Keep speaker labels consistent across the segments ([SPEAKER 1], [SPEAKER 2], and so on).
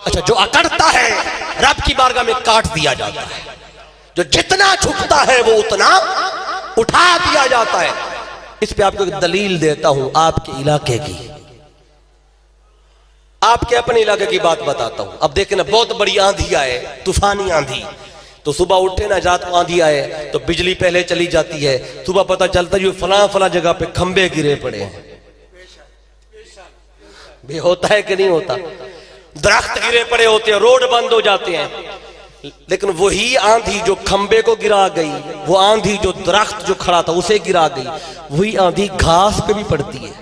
[SPEAKER 1] अच्छा, जो अकड़ता है रब की बारगाह में काट दिया जाता है, जो जितना झुकता है वो उतना उठा दिया जाता है। इस पे आपको एक दलील देता हूं आपके इलाके की, आपके अपने इलाके की बात बताता हूं। अब देखें ना, बहुत बड़ी आंधी आए, तूफानी आंधी, तो सुबह उठे ना, रात को आंधी आए तो बिजली पहले चली जाती है, सुबह पता चलता है फलां फलां जगह पे खंबे गिरे पड़े हैं। भी होता है कि नहीं होता? दरख्त गिरे पड़े होते हैं, रोड बंद हो जाते हैं। लेकिन वही आंधी जो खंबे को गिरा गई, वो आंधी जो दरख्त जो खड़ा था उसे गिरा गई, वही आंधी घास पे भी पड़ती है।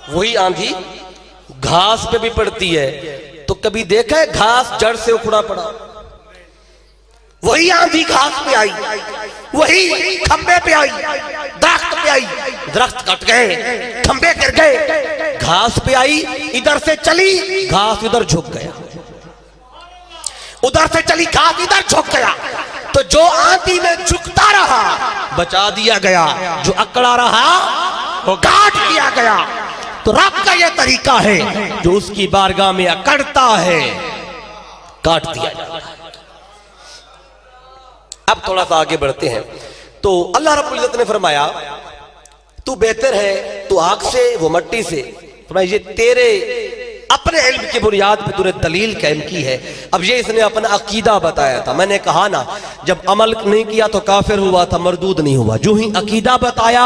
[SPEAKER 1] वही आंधी घास पे भी पड़ती है। तो कभी देखा है घास जड़ से उखड़ा पड़ा? वही आंधी घास पे आई, वही खंबे पे आई, दरख्त पे आई, दरख्त कट गए, खंबे गिर गए, घास पे आई, इधर से चली घास उधर झुक गया, उधर से चली घास इधर झुक गया। तो जो आंधी में झुकता रहा बचा दिया गया, जो अकड़ा रहा वो काट दिया गया। तो रब का यह तरीका है, जो उसकी बारगाह में अकड़ता है काट दिया जाता है। अब थोड़ा सा आगे बढ़ते हैं। तो अल्लाह रब्बुल इज्जत ने फरमाया, तू बेहतर है, तू आग से वो मट्टी से। फरमाया ये तेरे अपने इल्म की बुनियाद पे तूने दलील कायम की है। अब ये इसने अपना अकीदा बताया था। मैंने कहा ना, जब अमल नहीं किया तो काफिर हुआ था, मरदूद नहीं हुआ। जो ही अकीदा बताया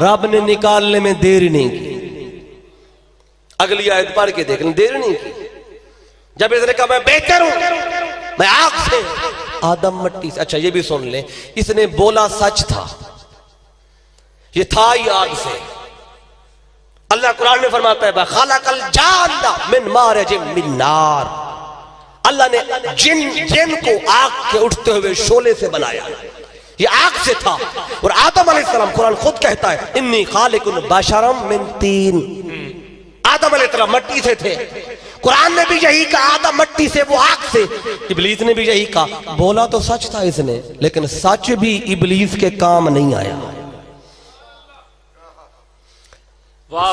[SPEAKER 1] रब ने निकालने में देर नहीं की। अगली आयत पढ़ के देख लें, देर नहीं की। जब इसने कहा मैं बेहतर हूं, मैं आग से, आदम मट्टी से। अच्छा ये भी सुन ले, इसने बोला सच था, ये था ही आग से। अल्लाह कुरान में फरमाता है खलकल जान्ना मिन मारिज मिन नार। अल्लाह ने जिन को आग के उठते हुए शोले से बनाया, ये आग से था। और आदम अलैहिस्सलाम, कुरान खुद कहता है इन्नी खालिकुन बशरम मिन तीन। आदम अलैहिस्सलाम मट्टी से थे। कुरान ने भी यही कहा, आदम मट्टी से, वो आग से। इब्लीस ने भी यही कहा। बोला तो सच था इसने, लेकिन सच भी इब्लीस के काम नहीं आया।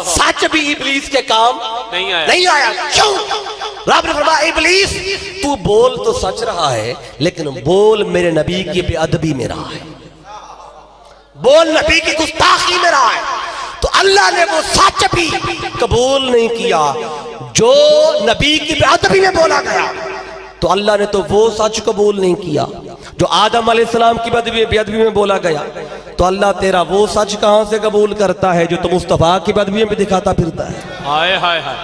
[SPEAKER 1] सच भी इब्लीस के काम नहीं आया। क्यों? रब ने फरमाया इब्लीस तू बोल तो सच रहा है, लेकिन बोल मेरे नबी की बेअदबी में रहा है, बोल नबी की गुस्ताखी में रहा है। तो अल्लाह ने वो सच भी कबूल नहीं किया जो नबी की बेअदबी में बोला गया। तो अल्लाह ने तो वो सच कबूल नहीं किया जो आदम अलैहिस्सलाम की बेअदबी में बोला गया। तो अल्लाह तेरा वो सच कहां से कबूल करता है जो तो मुस्तफा की बेअदबी में भी दिखाता फिरता है। हाय हाय हाय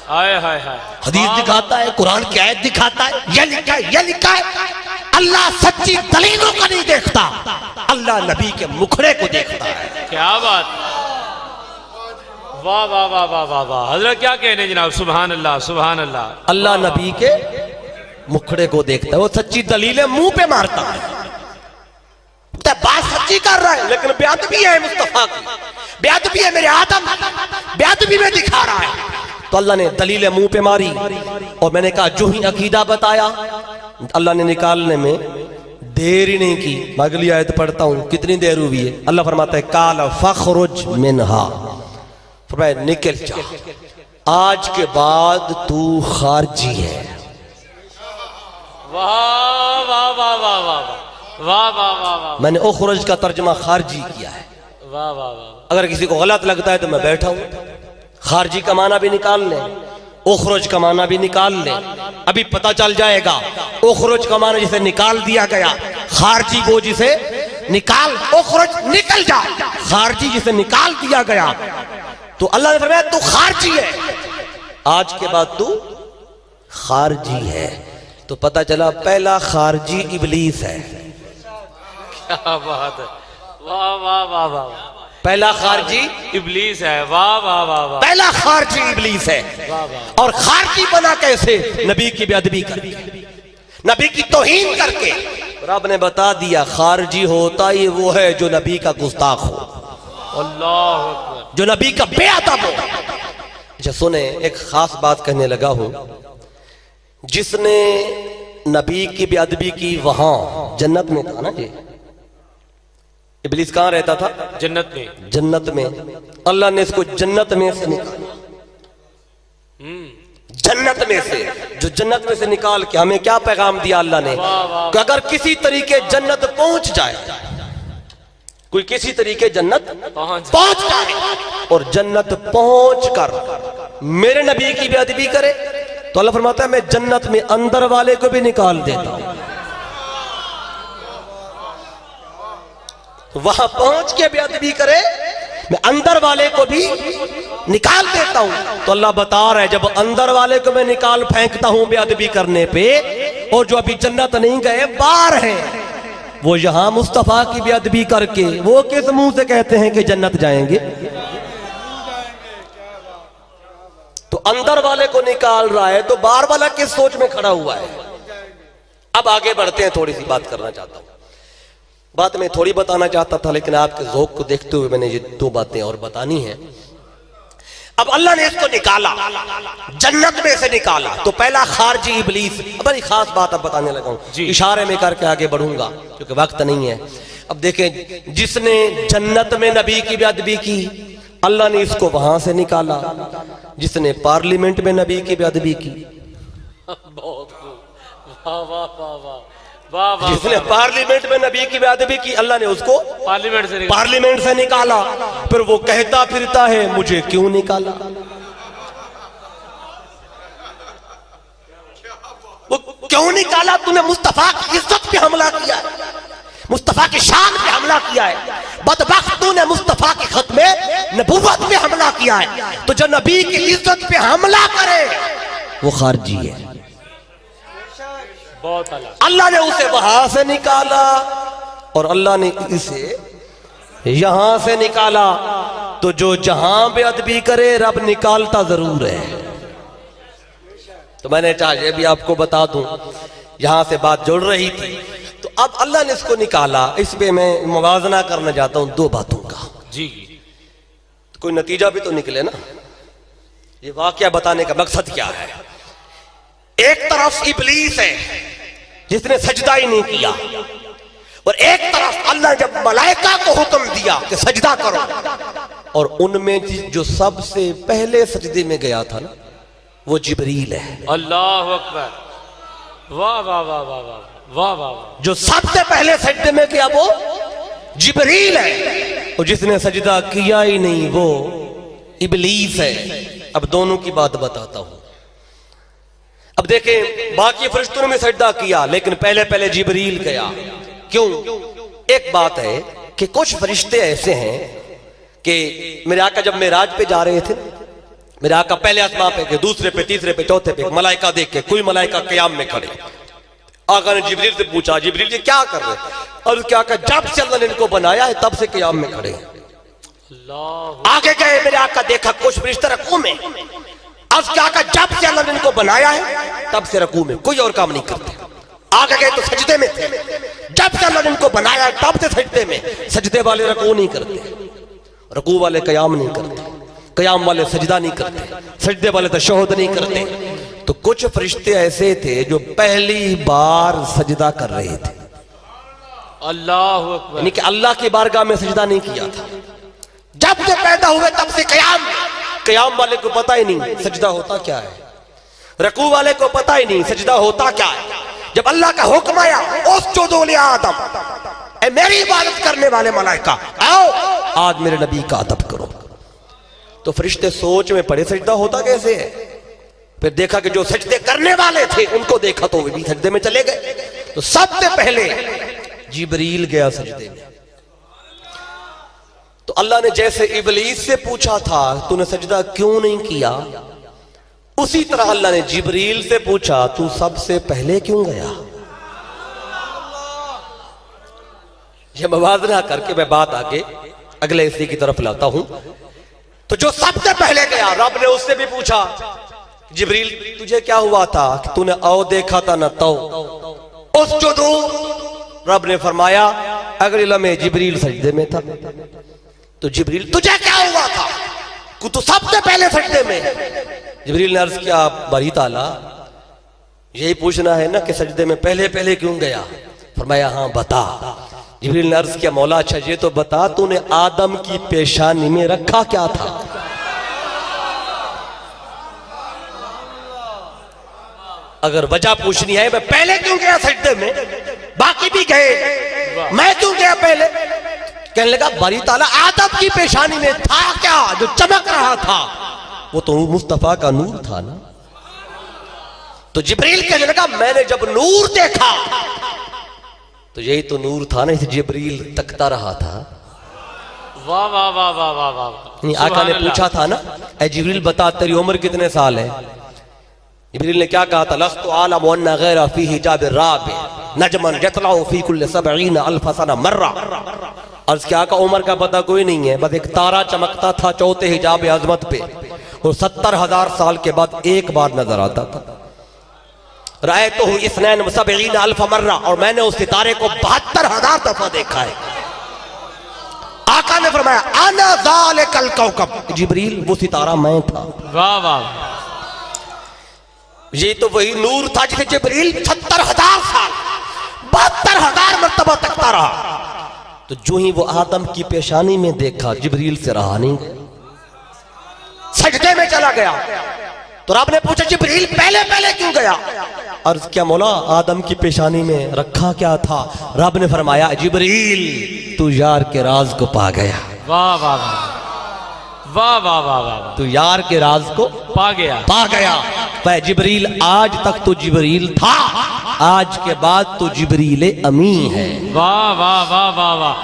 [SPEAKER 1] हाय हाय हाय। हदीस दिखाता है, कुरान की आयत दिखाता है, ये लिखा है, ये लिखा है। अल्लाह सच्ची दलीलों को नहीं देखता, अल्लाह नबी के मुखड़े को देखता है।
[SPEAKER 2] क्या बात, वाह वाह वाह वाह वाह वाह। हजरत क्या कहने जनाब, सुभान अल्लाह सुभान अल्लाह।
[SPEAKER 1] अल्लाह नबी के मुखड़े को देखता है, वो सच्ची दलीलें मुंह पे मारता है। बात सच्ची कर रहा है, लेकिन बेअदबी है मुस्तफा की, बेअदबी है मेरे आदम, बेअदबी में दिखा रहा है। तो अल्लाह ने दलीलें मुंह पे मारी। और मैंने कहा जो ही अकीदा बताया अल्लाह ने निकालने में देर ही नहीं की। अगली आयत पढ़ता हूं, कितनी देर हुई है। अल्लाह फरमाता है काल फखरुज मिनहा, निकल जा, आज के बाद तू खारजी है।
[SPEAKER 2] वाह वाह वाह वाह वाह वाह वाह वाह वाह।
[SPEAKER 1] मैंने उखरुज का तर्जुमा खारजी किया है।
[SPEAKER 2] वाह वाह वाह।
[SPEAKER 1] अगर किसी को गलत लगता है तो मैं बैठा हूं। खारजी का माना भी निकाल लें, उखरुज का माना भी निकाल लें, अभी पता चल जाएगा। उखरुज का माना जिसे निकाल दिया गया, खारजी वो जिसे निकाल, उखरुज निकल जा, खारजी जिसे निकाल दिया गया। तो अल्लाह ने फरमाया तू खारजी है, आज के बाद तू खारजी है। तो पता चला पहला खारजी इब्लीस है।
[SPEAKER 2] क्या बात है, वाह वाह वाह वाह।
[SPEAKER 1] पहला खारजी
[SPEAKER 2] इब्लीस है, वाह वाह वाह वाह।
[SPEAKER 1] पहला खारजी इब्लीस है।
[SPEAKER 2] वाह वाह।
[SPEAKER 1] और खारजी बना कैसे? नबी की बेअदबी करके, नबी की तौहीन करके। रब ने बता दिया खारजी होता ही वो है जो नबी का गुस्ताख हो,
[SPEAKER 2] अल्लाह अकबर,
[SPEAKER 1] जो नबी का बेअदब हो। अच्छा सुने, एक खास बात कहने लगा हूं। जिसने नबी की बेअदबी की वहां जन्नत में था ना जी, इब्लीस कहां रहता था?
[SPEAKER 2] जन्नत में।
[SPEAKER 1] जन्नत में। अल्लाह ने इसको जन्नत में से निकाला। जन्नत में से, जो जन्नत में से निकाल के हमें क्या पैगाम दिया अल्लाह ने कि अगर किसी तरीके जन्नत पहुंच जाए, कोई किसी तरीके जन्नत पहुंच जाए और जन्नत पहुंच कर मेरे नबी की बेअदबी करे तो अल्लाह फरमाता है मैं जन्नत में अंदर वाले को भी निकाल देता हूं। वहां पहुंच के बेअदबी करे मैं अंदर वाले को भी निकाल देता हूं। तो अल्लाह बता रहा है जब अंदर वाले को मैं निकाल फेंकता हूं बेअदबी करने पे, और जो अभी जन्नत नहीं गए बाहर हैं, वो यहां मुस्तफा की बेअदबी करके वो किस मुंह से कहते हैं कि जन्नत जाएंगे। तो अंदर वाले को निकाल रहा है तो बाहर वाला किस सोच में खड़ा हुआ है। अब आगे बढ़ते हैं, थोड़ी सी बात करना चाहता हूं। बात मैं थोड़ी बताना चाहता था लेकिन आपके ज़ौक़ को देखते हुए मैंने ये दो बातें और बतानी हैं। अब अल्लाह ने इसको निकाला, जन्नत में से निकाला, तो पहला खारजी इबलीस। बड़ी खास बात अब बताने लगा हूं, इशारे में करके आगे बढ़ूंगा क्योंकि वक्त नहीं है। अब देखें, जिसने जन्नत में नबी की बेअदबी की अल्लाह ने इसको वहां से निकाला, जिसने पार्लियामेंट में नबी की बेअदबी की,
[SPEAKER 2] बहुत वाह वाह वाह वाह वाह वाह,
[SPEAKER 1] जिसने पार्लियामेंट में नबी की बेअदबी की अल्लाह ने उसको पार्लियामेंट से निकाला। फिर वो कहता फिरता है मुझे क्यों निकाला। वो क्यों निकाला? तूने मुस्तफा की इज्जत पे हमला किया है, मुस्तफा की शान पे हमला किया है। बदबख्त तूने मुस्तफा के खत में नबूवत पे हमला किया है। तो जो नबी की इज्जत पे हमला करे वो खारजी है।
[SPEAKER 2] बहुत
[SPEAKER 1] अल्लाह ने उसे वहां से निकाला और अल्लाह ने इसे यहां से निकाला। तो जो जहां बेअदबी करे रब निकालता जरूर है। तो मैंने चाहे भी आपको बता दूं, यहां से बात जुड़ रही थी तो अब अल्लाह ने इसको निकाला। इस पे मैं मुवाजना करना चाहता हूं दो बातों का
[SPEAKER 2] जी।
[SPEAKER 1] तो कोई नतीजा भी तो निकले ना। ये वाकया बताने का मकसद क्या है? एक तरफ इबलीस है जिसने सजदा ही नहीं किया, और एक तरफ अल्लाह जब मलाइका को हुक्म दिया कि सजदा करो, और उनमें जो सबसे पहले सजदे में गया था ना वो जिब्रील है।
[SPEAKER 2] अल्लाह अकबर, वाह वाह वाह वाह वाह वाह वाह।
[SPEAKER 1] जो सबसे पहले सजदे में गया वो जिब्रील है, और जिसने सजदा किया ही नहीं वो इबलीस है। अब दोनों की बात बताता हूं। अब देखें, बाकी फरिश्तों ने सजदा किया लेकिन पहले पहले जिब्रील गया। क्यों? एक बात है कि कुछ फरिश्ते ऐसे हैं कि मेरे आका जब मेराज पे जा रहे थे, मेरे आका पहले आसमान पे गए, दूसरे पे, तीसरे पे, चौथे पे, मलाइका देख के कोई मलाइका क़याम में खड़े। आका ने जिब्रील से पूछा, जिब्रील जी क्या कर रहे? और क्या कहा, जब से अल्लाह ने इनको बनाया है तब से क़याम में खड़े। आगे गए, मेरे आका देखा कुछ फरिश्ते रकू में। अब क्या कहा, जब से अल्लाह ने इनको बनाया है तब से रकू में, कोई और काम नहीं करते। आगे गए तो सजदे में थे। जब से अल्लाह ने इनको बनाया है तब से सजदे में। सजदे वाले रकू नहीं करते, रकू वाले क़याम नहीं करते, क़याम वाले सजदा नहीं करते, सजदे वाले तशहुद नहीं करते। तो कुछ फरिश्ते ऐसे थे जो पहली बार सजदा कर रहे थे।
[SPEAKER 2] अल्लाह अकबर,
[SPEAKER 1] यानी कि अल्लाह की बारगाह में सजदा नहीं किया था। जब से पैदा हुए तब से क़याम। क़याम वाले को पता ही नहीं सजदा होता क्या है, रकू वाले को पता ही नहीं सजदा होता क्या है। जब अल्लाह का हुक्म आया, उसजुदू li आदम, ए मेरी इबादत करने वाले मलाइका आओ आज मेरे नबी का अदब करो। तो फरिश्ते सोच में पड़े सजदा होता कैसे है। फिर देखा कि जो सजदे करने वाले थे उनको देखा तो वे भी सजदे में चले गए। तो सबसे पहले जिब्रील गया सजदे में। तो अल्लाह ने जैसे इबलीस से पूछा था तूने सजदा क्यों नहीं किया, उसी तरह अल्लाह ने जिब्रील से पूछा तू सबसे पहले क्यों गया। यह मवाजना करके मैं बात आगे अगले हिस्से की तरफ लाता हूं। तो जो सबसे पहले गया, रब ने उससे भी पूछा जिब्रील तुझे क्या हुआ था कि तूने औ देखा था ना तो उसजुदू। रब ने फरमाया अगले लम्हे जिब्रील सजदे में था। तो जिब्रील तुझे क्या हुआ था कि तू सबसे पहले सजदे में। जिब्रील ने अर्ज किया बारी ताला यही पूछना है ना कि सजदे में पहले पहले क्यों गया। फरमाया हाँ बता। जिब्रील ने अर्ज किया मौला अच्छा ये तो बता तूने आदम की पेशानी में रखा क्या था। अगर वजह पूछनी है, मैं पहले क्यों गया सजदे में, बाकी भी गए, मैं क्यों गया पहले? कहने लगा बारी ताला आदम की पेशानी में था क्या जो चमक रहा था? वो तो मुस्तफा का नूर था ना। तो जिब्रील कहने लगा मैंने जब नूर देखा तो यही तो नूर था ना, इसे जिब्रील तकता रहा था।
[SPEAKER 2] वाह वाह वाह वाह वाह वाह।
[SPEAKER 1] आका ने पूछा था ना, ए जिब्रील बता तेरी उम्र कितने साल है? जिब्रील ने क्या कहा था? लस्तु आलम वन्ना गैरा फी हिजाब राबि नजमन यतलउ फी कुल्ल 70 अल्फ सना मर्रा। अर्ज क्या का उम्र का पता कोई नहीं है, बस एक तारा चमकता था चौथे हिजाब अजमत पे, और 70,000 साल के बाद एक बार नजर आता था। राय तो हुई इसनैन 70 अल्फ मर्रा, और मैंने उस सितारे को 72,000 दफा देखा है। आका ने फरमाया अना ज़ालिकल कौकब, जिब्रील वो सितारा मैं था।
[SPEAKER 2] वाह वाह।
[SPEAKER 1] ये तो वही नूर था जिसे जिब्रील 70,000 साल 72,000 मर्तबा तकता रहा। तो जो ही वो आदम की पेशानी में देखा, जिब्रील से रहा नहीं गया, सजदे में चला गया। तो रब ने पूछा जिब्रील पहले पहले क्यों गया? अर्ज क्या मौला आदम की पेशानी में रखा क्या था? रब ने फरमाया जिब्रील तू यार के राज को पा गया।
[SPEAKER 2] वाह वाह वाह वाह वाह वाह।
[SPEAKER 1] तू यार के राज को
[SPEAKER 2] पा गया।
[SPEAKER 1] वह जिब्रील आज तक तो जिब्रील था, आज के बाद तो जिब्रील अमी है।
[SPEAKER 2] वाह वाह वाह वाह वाह।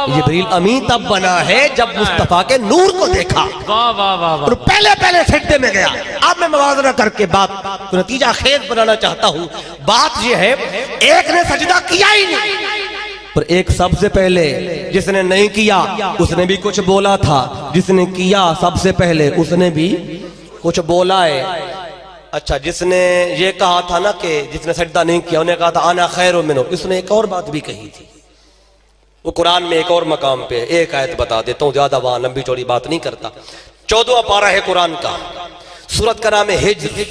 [SPEAKER 1] जिब्रील अमी तब बना है जब मुस्तफा के नूर को देखा।
[SPEAKER 2] वाह वाह वाह वाह।
[SPEAKER 1] और पहले पहले सजदे में गया। अब मैं मवाज़ना करके बात तो नतीजा खेज बनाना चाहता हूँ। बात यह है एक ने सजदा किया ही नहीं, पर एक सबसे पहले जिसने नहीं किया उसने भी कुछ बोला था, जिसने किया सबसे पहले उसने भी कुछ बोला है। अच्छा, जिसने ये कहा था ना कि जिसने सजदा नहीं किया उन्हें कहा था आना खैरुम मिन्हु, इसने एक और बात भी कही थी। वो कुरान में एक और मकाम पे, एक आयत बता देता हूँ, ज्यादा वहां लंबी चौड़ी बात नहीं करता। 14वां पारा है कुरान का, सूरत का नाम है हिज्र।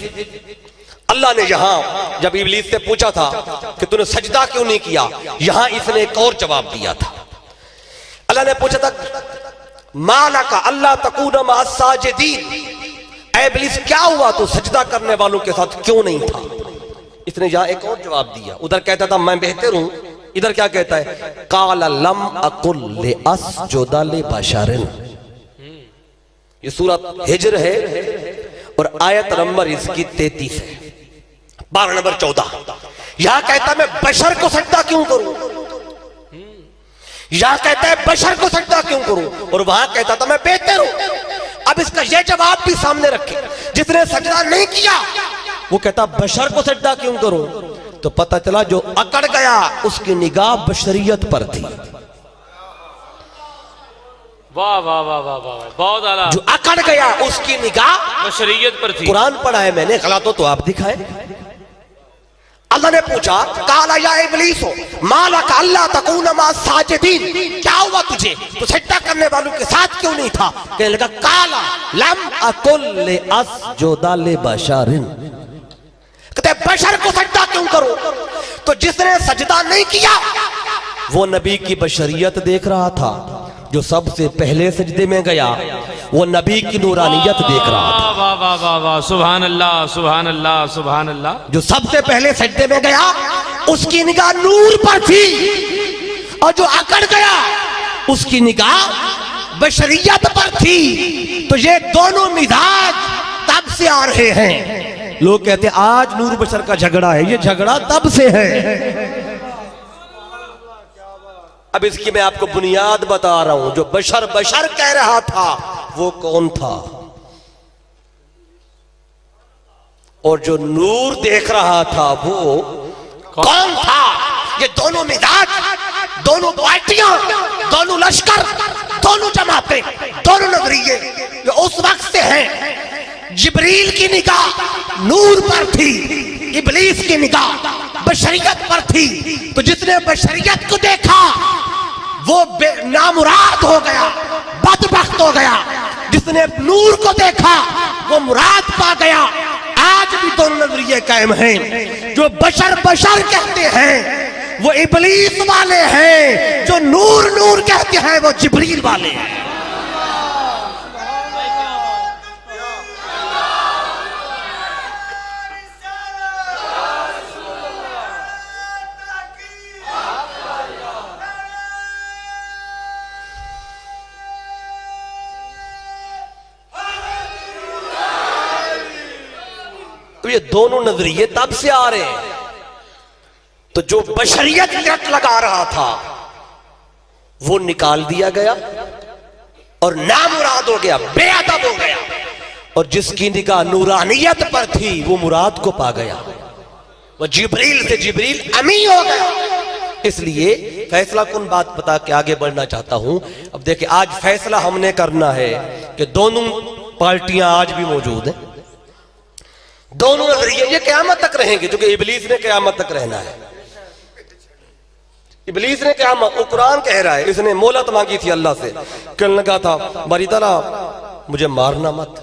[SPEAKER 1] अल्लाह ने यहां जब इब्लीस से पूछा था कि तूने सजदा क्यों नहीं किया, यहां इसने एक और जवाब दिया था। अल्लाह ने पूछा था माला का अल्लाह तकून मा साजिदीन, ऐ इब्लीस क्या हुआ तू सजदा करने वालों के साथ क्यों नहीं था? इसने यहां एक और जवाब दिया। उधर कहता था मैं बेहतर हूं, इधर क्या कहता है काला लम अकुल ले अस्जुदा ले बशरिन। ये सूरत हिज्र है और आयत नंबर इसकी 33 है, पारा नंबर 14। यहां कहता है मैं बशर को सजदा क्यों करूं, यहां कहता है बशर को सजदा क्यों करूं, और वहां कहता था मैं बेहतर हूं। अब इसका यह जवाब भी सामने रखे, जिसने सजदा नहीं किया वो कहता बशर को सजदा क्यों करूं, तो पता चला जो अकड़ गया उसकी निगाह बशरियत पर थी।
[SPEAKER 2] वाह वाह वाह वाह वाह, बहुत आला।
[SPEAKER 1] जो अकड़ गया उसकी निगाह
[SPEAKER 2] बशरियत पर थी।
[SPEAKER 1] कुरान पढ़ा है मैंने, गलत हो तो आप दिखाए। अल्लाह ने पूछा काला या इब्लीस हो माला का अल्लाह तकून मा साजिदीन, क्या हुआ तुझे, तो सजदा करने वालों के साथ क्यों नहीं था? कहने लगा काला लम अकुल ले अस्जुदा ले बशरिन, कहते बशर को सजदा क्यों करो? तो जिसने सजदा नहीं किया वो नबी की बशरियत देख रहा था, जो सबसे पहले सजदे में गया वो नबी की नूरानियत देख रहा था।
[SPEAKER 2] वाह वाह वाह वाह, सुभान अल्लाह सुभान अल्लाह सुभान अल्लाह।
[SPEAKER 1] जो सबसे पहले सजदे में गया उसकी निगाह नूर पर थी, और जो अकड़ गया उसकी निगाह बशरियत पर थी। तो ये दोनों मिजाज तब से आ रहे हैं। लोग कहते हैं आज नूर बशर का झगड़ा है, ये झगड़ा तब से है। अब इसकी मैं आपको बुनियाद बता रहा हूं। जो बशर बशर कह रहा था वो कौन था, और जो नूर देख रहा था वो कौन था? ये दोनों मिजाज, दोनों पार्टियां, दोनों लश्कर, दोनों जमातें, दोनों नजरिए ये उस वक्त से हैं। जिब्रील की निगाह नूर पर थी, इब्लीस की निगाह बशरियत पर थी। तो जिसने बशरियत को देखा वो नामुराद हो गया, बदबख्त हो गया। जिसने नूर को देखा वो मुराद पा गया। आज भी दोनों नजरिए कायम हैं। जो बशर बशर कहते हैं वो इब्लीस वाले हैं, जो नूर नूर कहते हैं वो जिब्रील वाले हैं। ये दोनों नजरिए तब से आ रहे हैं। तो जो बशरियत रट लगा रहा था वो निकाल दिया गया और नामुराद हो गया, बेअदब हो गया, और जिसकी निगाह नूरानियत पर थी वो मुराद को पा गया, वो जिब्रील से जिब्रील अमी हो गया। इसलिए फैसला कुन बात बता के आगे बढ़ना चाहता हूं। अब देखिए, आज फैसला हमने करना है कि दोनों पार्टियां आज भी मौजूद हैं, दोनों नजरिए ये क़यामत तक रहेंगे, क्योंकि इबलीस ने क़यामत तक रहना है। इबलीस ने क़यामत, वो कुरान कह रहा है, इसने मोहलत मांगी थी अल्लाह से, कहने लगा था बारी ताला मुझे मारना मत,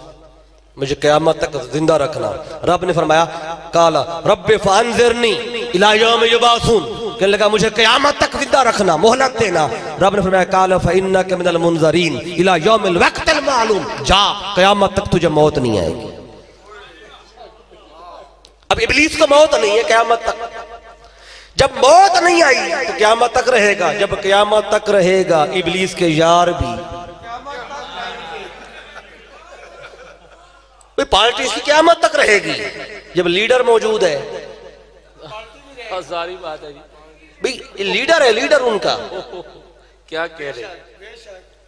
[SPEAKER 1] मुझे क़यामत तक जिंदा रखना। रब ने फरमाया काला रब्बे फांज़िरनी इला यौम युबासून, कहने लगा मुझे क़यामत तक जिंदा रखना, मोहलत देना। रब ने फरमाया काला फ़इन्नका मिनल मुनज़रीन इला यौमिल वक़्तिल मालूम, जा क़यामत तक तुझे मौत नहीं आएगी। अब इबलीस को मौत नहीं है क़यामत तक, जब मौत नहीं आई तो क़यामत तक रहेगा, जब क़यामत तक रहेगा इबलीस के यार भी, पार्टी इसकी क़यामत तक रहेगी जब लीडर मौजूद है।
[SPEAKER 2] सारी बात है जी,
[SPEAKER 1] भाई लीडर है, लीडर उनका
[SPEAKER 2] क्या कह रहे,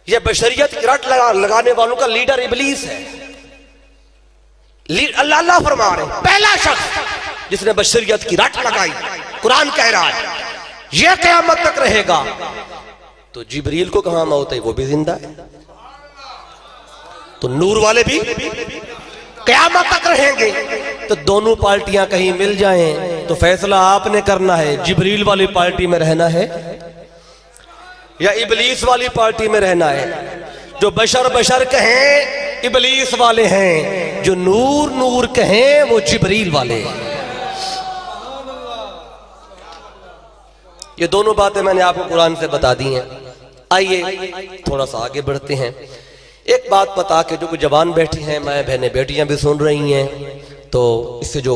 [SPEAKER 1] ये बशरियत की रट लगाने वालों का लीडर इबलीस है। अल्लाह फरमा रहे पहला शख्स जिसने बशरियत की रट लगाई, कुरान कह रहा है यह क़यामत तक रहेगा। तो जिब्रील को कहां मौत है, वो भी जिंदा है, तो नूर वाले भी क़यामत तक रहेंगे। तो दोनों पार्टियां कहीं मिल जाएं तो फैसला आपने करना है, जिब्रील वाली पार्टी में रहना है या इबलीस वाली पार्टी में रहना है। जो बशर बशर कहें इबलीस वाले हैं, जो नूर नूर कहें वो जिब्रील वाले हैं। ये दोनों बातें मैंने आपको कुरान से बता दी हैं। आइए थोड़ा सा आगे बढ़ते हैं। एक बात बता के, जो कुछ जवान बैठी हैं, मैं बहनें बेटियां भी सुन रही हैं, तो इससे जो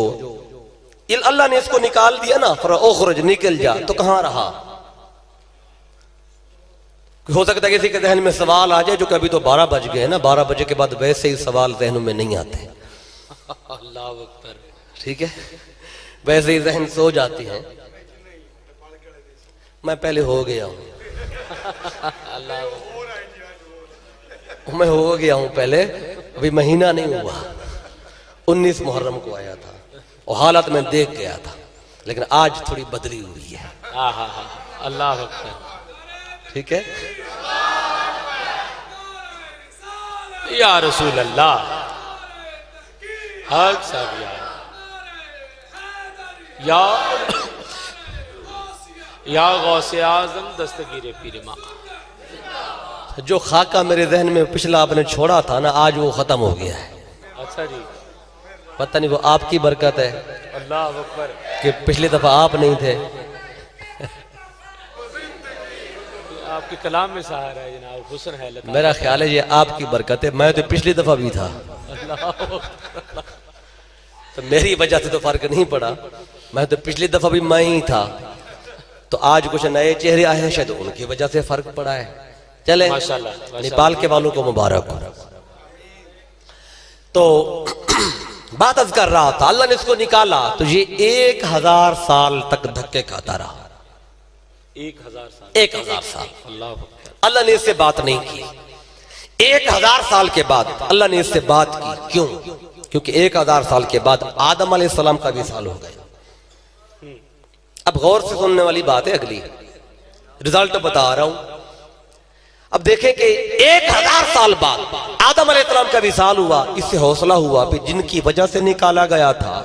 [SPEAKER 1] अल्लाह ने इसको निकाल दिया ना, फरउखरज निकल जा, तो कहां रहा। हो सकता है किसी के जहन में सवाल आ जाए जो कभी तो 12 बज गए ना, 12 बजे के बाद वैसे ही सवाल जहनों में नहीं आते।
[SPEAKER 2] अल्लाह अकबर,
[SPEAKER 1] ठीक है, वैसे ही जहन सो जाते हैं। मैं पहले हो गया हूं, मैं हो गया हूं पहले, अभी महीना नहीं हुआ, 19 मुहर्रम को आया था और हालत में देख गया था, लेकिन आज थोड़ी बदली हुई है।
[SPEAKER 2] अल्लाह अकबर,
[SPEAKER 1] ठीक है,
[SPEAKER 2] या रसूल अल्लाह, हक सब या गौसे आज़म दस्तगीर पीर माँ।
[SPEAKER 1] जो खाका मेरे जहन में पिछला आपने छोड़ा था ना, आज वो खत्म हो गया है।
[SPEAKER 2] अच्छा जी,
[SPEAKER 1] पता नहीं वो आपकी बरकत है
[SPEAKER 2] अल्लाह अकबर,
[SPEAKER 1] कि पिछली दफा आप नहीं थे।
[SPEAKER 2] आपके कलाम में सहारा है जनाब, हुस्न है लता।
[SPEAKER 1] मेरा ख्याल है ये आपकी बरकत है, मैं तो पिछली दफा भी था, तो मेरी वजह से तो फर्क नहीं पड़ा, मैं तो पिछली दफा भी मैं ही था, तो आज कुछ नए चेहरे आए हैं, शायद उनकी वजह से फर्क पड़ा है। चले
[SPEAKER 2] माशाल्लाह,
[SPEAKER 1] नेपाल के वालों को मुबारक हो। तो बात अर्ज कर रहा था, अल्लाह ने इसको निकाला तो ये 1000 साल तक धक्के खाता रहा।
[SPEAKER 2] 1000 साल,
[SPEAKER 1] 1000 साल
[SPEAKER 2] अल्लाह अकबर।
[SPEAKER 1] अल्लाह ने इससे बात नहीं की। 1000 साल के बाद अल्लाह ने इससे बात की। क्यों? क्योंकि 1000 साल के बाद आदम अलैहिस्सलाम का विसाल हो गया। अब गौर से सुनने वाली बात है, अगली रिजल्ट बता रहा हूं। अब देखें कि 1000 साल बाद आदम अलैहिस्सलाम का विसाल हुआ, इससे हौसला हुआ कि जिनकी वजह से निकाला गया था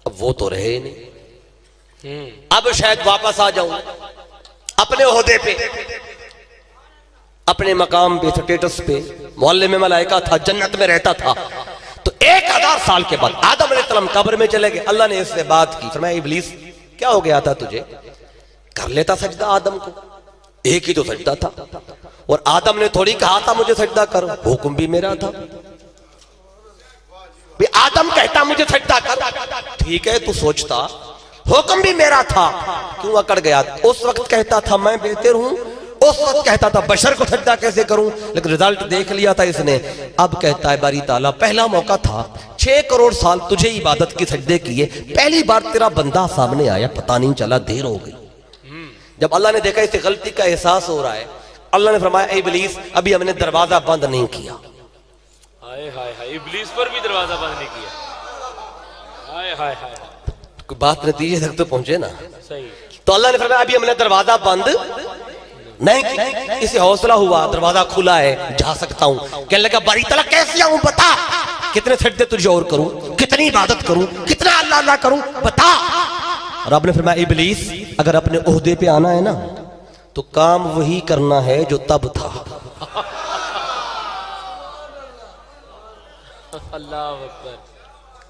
[SPEAKER 1] अब वो तो रहे नहीं, अब शायद वापस आ जाऊं अपने ओहदे पे, अपने मकाम पे, स्टेटस पे, मोहल्ले में मलाइका था, जन्नत में रहता था। तो 1000 साल के बाद आदम अलैहिस्सलाम कब्र में चले गए। अल्लाह ने इससे बात की, फरमाया इब्लीस क्या हो गया था तुझे, कर लेता सजदा आदम को, एक ही तो सजदा था, और आदम ने थोड़ी कहा था मुझे सजदा करो, हुक्म भी मेरा था। आदम कहता मुझे सजदा कर, ठीक है तू सोचता, हुक्म भी मेरा था, क्यों अकड़ गया? उस वक्त कहता था मैं बेहतर हूं, उस वक्त कहता था बशर को सजदा कैसे करूं, लेकिन रिजल्ट देख लिया था इसने। अब कहता है बारी ताला पहला मौका था, 6 करोड़ साल तुझे इबादत की सजदे किए, पहली बार तेरा बंदा सामने आया, पता नहीं चला, देर हो गई। जब अल्लाह ने देखा इसे गलती का एहसास हो रहा है, अल्लाह ने फरमाया ए इब्लीस अभी हमने दरवाजा बंद नहीं किया।
[SPEAKER 2] हाय हाय हाय, इब्लीस पर भी दरवाजा बंद नहीं किया। हाय हाय हाय,
[SPEAKER 1] कोई बात नतीजे तक तो पहुंचे ना।
[SPEAKER 2] सही।
[SPEAKER 1] तो अल्लाह ने फरमाया अभी हमने दरवाजा बंद नहीं किया। इसे हौसला हुआ, दरवाजा खुला है, जा सकता हूं। कहने लगा बारी तला कैसे आऊं बता, कितने सजदे तुझे और करूं, कितनी इबादत करूं, कितना अल्लाह अल्लाह करूं, बता। रब ने फरमाया इब्लीस अगर अपने ओहदे पे आना है ना तो काम वही करना है जो तब था।
[SPEAKER 2] अल्लाह अकबर,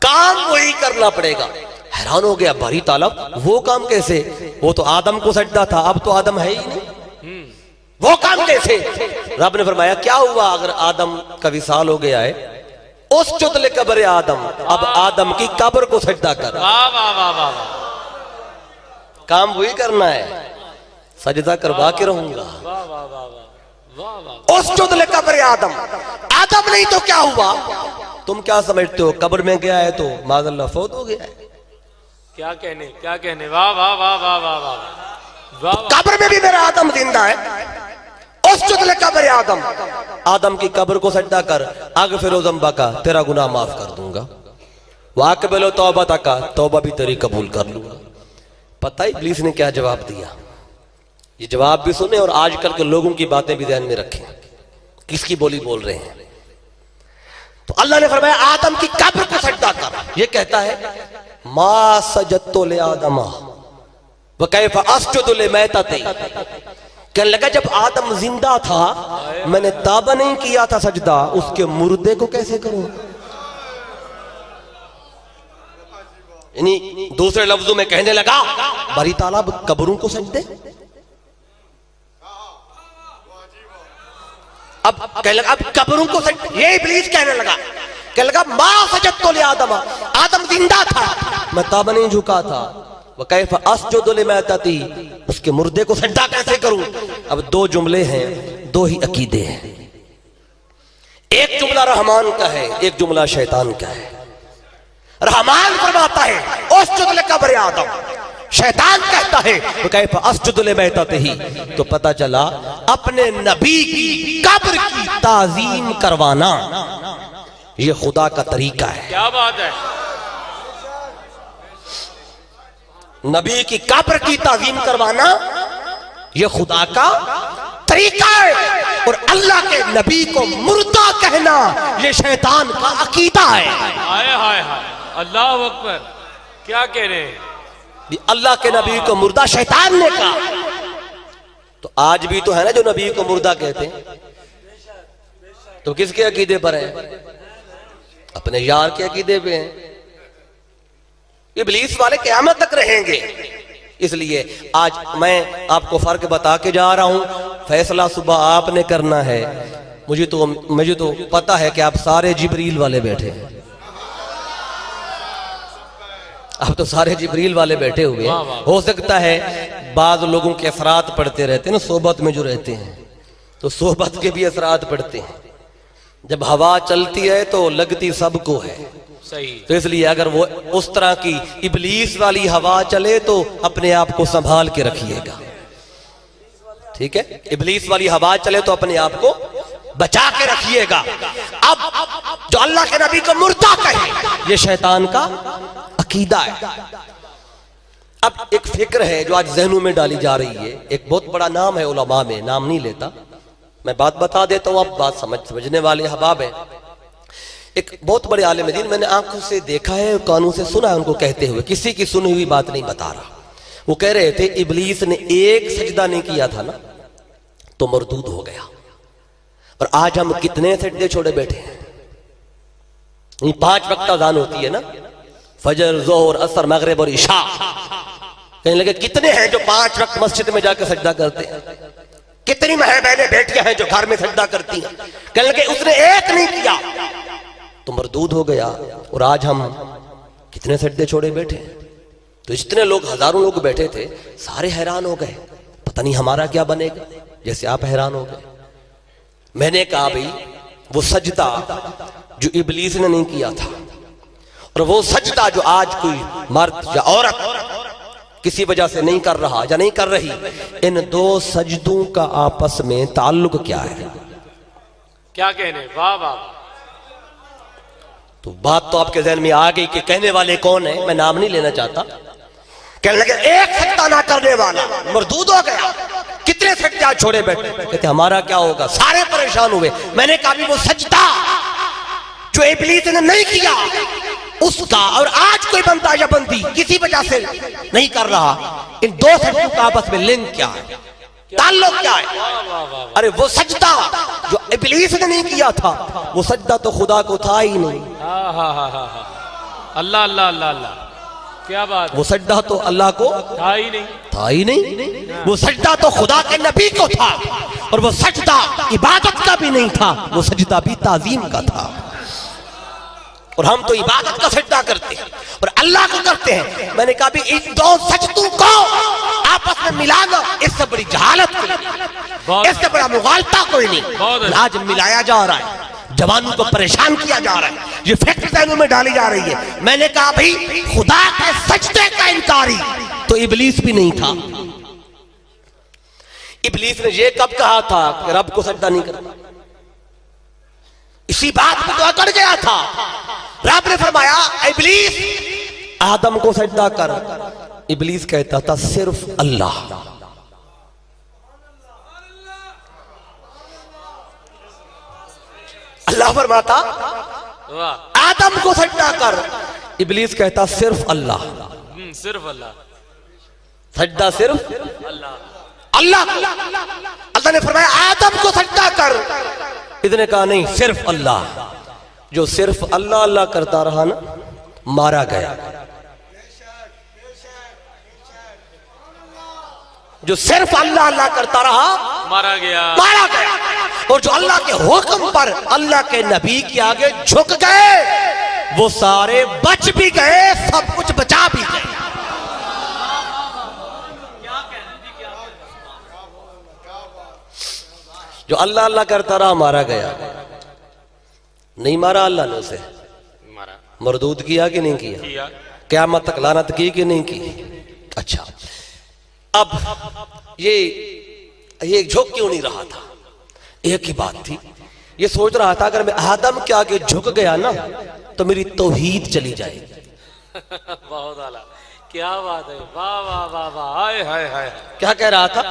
[SPEAKER 1] काम वही करना पड़ेगा। हैरान हो गया बारी ताला, वो काम कैसे, वो तो आदम को सजदा था, अब तो आदम है ही नहीं, वो काम कैसे। रब ने फरमाया क्या हुआ अगर आदम का विसाल हो गया है, उस चुतले कब्र आदम, अब आदम की कब्र को सजदा कर।
[SPEAKER 2] वाह वाह वाह वाह,
[SPEAKER 1] काम वही करना है, सजदा करवा के रहूंगा।
[SPEAKER 2] वाह वाह वाह वाह वाह।
[SPEAKER 1] उस चुतले कब्र आदम, आदम नहीं तो क्या हुआ, तुम क्या समझते हो कब्र में गया है तो माज़अल्लाह फौत हो गया है।
[SPEAKER 2] क्या कहने, क्या कहने, वाह वाह वाह वाह वाह वाह वाह।
[SPEAKER 1] कब्र में भी मेरा आदम जिंदा है, उस चुतले कब्र आदम, आदम की कब्र को सजदा कर, आगे फिर ज़ंबा का तेरा गुनाह माफ कर दूंगा, वाक़बिलो तौबा का, तौबा भी तेरी कबूल कर लूंगा। पता है इब्लीस ने क्या जवाब दिया, ये जवाब भी सुने और आजकल के लोगों की बातें भी ध्यान में रखें, किसकी बोली बोल रहे हैं। तो अल्लाह ने फरमाया आदम की कब्र को सजदा कर। ये कहता है मा सजदतु ले आदमा व कैफ अस्जुदु ले मैतती। कहने लगा जब आदम जिंदा था मैंने ताबा नहीं किया था सजदा, उसके मुर्दे को कैसे करूं। यानी दूसरे लफ्जों में कहने लगा बारी ताला कब्रों को सजदे। अब कहने लगा अब कब्रों को सजदे, ये इब्लीस कहने लगा मा सजदतु ले आदमा, आदम जिंदा था मैं ताबा नहीं झुका था, व कैफ अस्जुदु लिमैतती, उसके मुर्दे को सजदा कैसे करूं। अब दो जुमले हैं, दो ही अकीदे हैं, एक जुमला रहमान का है, एक जुमला शैतान का है। रहमान फरमाता है अस्जुद लिकब्र आदम, शैतान कहता है वो कैफ अस्जुद लिमैतती। तो पता चला अपने नबी की कब्र की ताजीम करवाना ये खुदा का तरीका है।
[SPEAKER 2] क्या बात है,
[SPEAKER 1] नबी की कब्र की ताजीम करवाना ये खुदा का तरीका है, और अल्लाह के नबी को मुर्दा कहना ये शैतान का अकीदा है।
[SPEAKER 2] हाय हाय हाय, अल्लाह अकबर, क्या कह रहे हैं।
[SPEAKER 1] अल्लाह के नबी को मुर्दा शैतान ने कहा, तो आज भी तो है ना जो नबी को मुर्दा कहते हैं, तो किसके अकीदे पर है, अपने यार के अकीदे पे हैं। इब्लीस वाले क़यामत तक रहेंगे। इसलिए आज मैं आपको फर्क बता के जा रहा हूं, फैसला सुबह आपने करना है। मुझे तो पता है कि आप सारे जिब्रील वाले बैठे हैं, आप तो सारे जिब्रील वाले बैठे हुए हैं। हो सकता है बाद लोगों के असरात पड़ते रहते हैं ना, सोबत में जो रहते हैं तो सोबत के भी असरात पड़ते हैं। जब हवा चलती है तो लगती सबको है,
[SPEAKER 2] सही।
[SPEAKER 1] तो इसलिए अगर वो उस तरह की इब्लीस वाली हवा चले तो अपने आप को संभाल के रखिएगा, ठीक है। इब्लीस वाली हवा चले तो अपने आप को बचा के रखिएगा। अब जो अल्लाह के नबी को मुर्दा कहे ये शैतान का अकीदा है। अब एक फिक्र है जो आज जहनों में डाली जा रही है, एक बहुत बड़ा नाम है उलमा में, नाम नहीं लेता, मैं बात बता देता हूं, आप बात समझने वाले हबाब हैं। एक बहुत बड़े आलिम दीन, मैंने आंखों से देखा है, कानों से सुना है उनको कहते हुए, किसी की सुनी हुई बात नहीं बता रहा। वो कह रहे थे इब्लीस ने एक सजदा नहीं किया था ना तो मरदूद हो गया, और आज हम कितने सजदे छोड़े बैठे हैं। 5 वक्त अज़ान होती है ना, फजर, जोहर, असर, मगरिब और इशा। कहने लगे कितने हैं जो 5 वक्त मस्जिद में जाकर सजदा करते हैं, कितनी बहनें बेटियां हैं जो घर में सजदा करती हैं। कहने लगे उसने एक नहीं किया तो मरदूद हो गया, और आज हम कितने सजदे छोड़े बैठे। तो जितने लोग, हजारों लोग बैठे थे, सारे हैरान हो गए, पता नहीं हमारा क्या बनेगा, जैसे आप हैरान हो गए। मैंने कहा भाई वो सजदा जो इब्लीस ने नहीं किया था, और वो सजदा जो आज कोई मर्द या औरत किसी वजह से नहीं कर रहा या नहीं कर रही, इन दो सजदों का आपस में ताल्लुक क्या है?
[SPEAKER 2] क्या कहने, वाह वाह।
[SPEAKER 1] तो बात तो आपके जहन में आ गई कि कहने वाले कौन है, मैं नाम नहीं लेना चाहता। कहने लगे एक सजदा ना करने वाला मरदूद हो गया, कितने सजदा छोड़े बैठे। कहते हमारा क्या होगा, सारे परेशान हुए। मैंने कहा भी वो सजदा जो इब्लीस ने नहीं किया उसका, और आज कोई बंदा या बंदी किसी वजह से नहीं कर रहा, इन दो सजदों का आपस में लिंक क्या है, ताल्लुक क्या है? अरे वो सजदा जो इब्लीस ने नहीं किया था, वो सजदा तो खुदा को था ही नहीं।
[SPEAKER 2] अल्लाह अल्लाह अल्लाह अल्लाह, क्या बात।
[SPEAKER 1] वो सजदा तो अल्लाह को
[SPEAKER 2] था ही नहीं,
[SPEAKER 1] था ही नहीं। वो सजदा तो खुदा के नबी को था, और वो सजदा इबादत का भी नहीं था, वो सजदा भी ताजीम का था। और हम तो इबादत का सजदा करते हैं और अल्लाह को करते हैं। मैंने कहा भी इन दो सजदों को आपस में मिलाना, इससे बड़ी जहालत कोई नहीं, इससे बड़ा मुगालता कोई नहीं। आज मिलाया जा रहा है, जवानों को परेशान किया जा रहा है, ये फैक्ट जहनों में डाली जा रही है। मैंने कहा भाई खुदा के सजदे का इनकारी तो इब्लीस भी नहीं था। इब्लीस ने ये कब कहा था कि रब को सजदा नहीं करना? इसी बात पर तो अकड़ गया था। रब ने फरमाया इब्लीस आदम को सजदा कर। इब्लीस कहता था सिर्फ अल्लाह। अल्लाह फरमाता आदम को सजदा कर, इब्लीस कहता सिर्फ अल्लाह।
[SPEAKER 2] सिर्फ अल्लाह,
[SPEAKER 1] सजदा सिर्फ
[SPEAKER 2] अल्लाह
[SPEAKER 1] अल्लाह। अल्लाह ने फरमाया आदम को सजदा कर, इसने कहा नहीं सिर्फ अल्लाह। जो सिर्फ अल्लाह अल्लाह करता रहा ना, मारा गया। जो सिर्फ अल्लाह अल्लाह करता रहा,
[SPEAKER 2] मारा गया,
[SPEAKER 1] मारा गया। और जो अल्लाह के हुक्म पर अल्लाह के नबी के आगे झुक गए, वो सारे बच भी गए, सब कुछ बचा भी गए। जो अल्लाह अल्लाह करता रहा, मारा गया। नहीं मारा अल्लाह ने उसे,
[SPEAKER 2] मारा,
[SPEAKER 1] मरदूद किया कि नहीं किया? क़यामत तक लानत की कि नहीं की? अच्छा, अब ये झुक क्यों नहीं रहा था? एक ही बात थी, ये सोच रहा था अगर मैं आदम के आगे झुक गया ना तो मेरी तौहीद चली जाएगी।
[SPEAKER 2] बहुत आला, क्या बात है, वाह वाह वाह वाह, हाय हाय हाय।
[SPEAKER 1] क्या कह रहा था?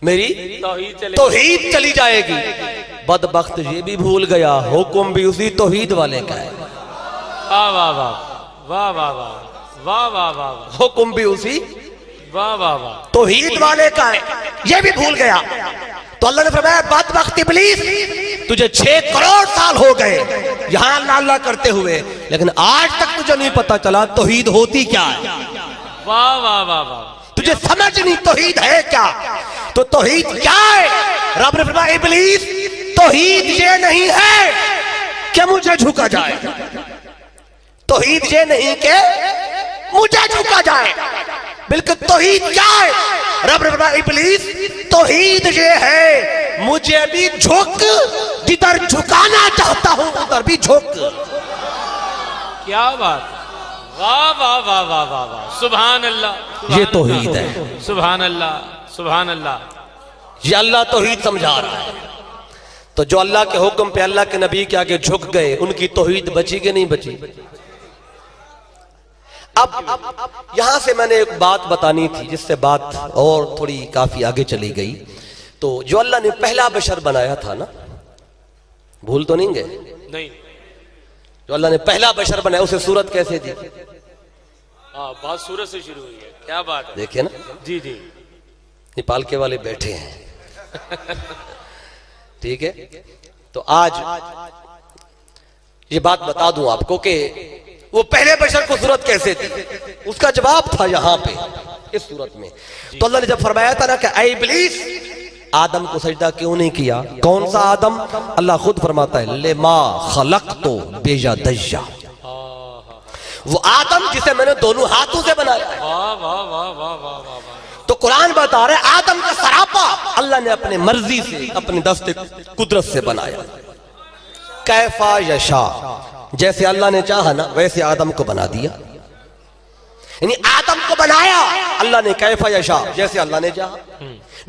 [SPEAKER 1] मेरी तौहीद चली जाएगी। बदबख्त ये भी भूल गया हुक्म भी उसी तौहीद वाले का है।
[SPEAKER 2] वाह वाह वाह वाह वाह वाह वाह वाह वाह,
[SPEAKER 1] हुक्म भी उसी
[SPEAKER 2] वाह वाह वाह
[SPEAKER 1] तौहीद वाले का है, ये भी भूल गया। तो अल्लाह ने फरमाया बदबख्त इब्लीस, तुझे 6 करोड़ साल हो गए यहां अल्लाह अल्लाह करते हुए, लेकिन आज तक तुझे नहीं पता चला तौहीद होती क्या है।
[SPEAKER 2] वाह वाह वाह वाह,
[SPEAKER 1] तुझे समझ नहीं तौहीद है क्या? तो तौहीद क्या है? रब ने फरमाया इब्लीस तौहीद ये नहीं है कि मुझे झुका जाए, तौहीद ये नहीं कि मुझे झुका जाए, बिल्कुल तौहीद क्या है? रब ने फरमाया इब्लीस तौहीद ये है मुझे भी झुक, जिधर झुकाना चाहता हूं उधर भी झुक।
[SPEAKER 2] क्या बात, वाह वाह वाह वाह वाह वाह, सुभान अल्लाह।
[SPEAKER 1] ये तौहीद है,
[SPEAKER 2] सुभान अल्लाह सुभान अल्लाह।
[SPEAKER 1] ये अल्लाह तौहीद समझा रहा है। तो जो अल्लाह के हुक्म पे अल्लाह के नबी के आगे झुक गए, उनकी तौहीद बची कि नहीं बची? अब यहां से मैंने एक बात बतानी थी जिससे बात और थोड़ी काफी आगे चली गई। तो जो अल्लाह ने पहला बशर बनाया था ना, भूल तो नहीं गए?
[SPEAKER 2] नहीं,
[SPEAKER 1] जो अल्लाह ने पहला बशर बनाया उसे सूरत कैसे दी?
[SPEAKER 2] बात सूरत से शुरू हुई है, क्या बात है।
[SPEAKER 1] देखिए ना,
[SPEAKER 2] जी जी,
[SPEAKER 1] नेपाल के वाले बैठे हैं ठीक है। तो आज ये बात बता दूं आपको कि वो पहले बशर को सूरत कैसे थी, उसका जवाब था यहाँ पे इस सूरत में। तो अल्लाह ने जब फरमाया था ना कि ऐ इब्लीस आदम को सजदा क्यों नहीं किया? कौन सा आदम? अल्लाह खुद फरमाता है लेमा खलक़्तु बियदैया, वो आदम जिसे मैंने दोनों हाथों से बनाया है।
[SPEAKER 2] वाह वाह वाह वाह वाह वाह।
[SPEAKER 1] तो कुरान बता रहे आदम का सरापा अल्लाह ने अपने मर्जी से, अपने दस्ते कुदरत से बनाया। कैफा यशा, जैसे अल्लाह ने चाहा ना वैसे आदम को बना दिया। यानी आदम को बनाया अल्लाह ने कैफा यशा, जैसे अल्लाह ने चाहा।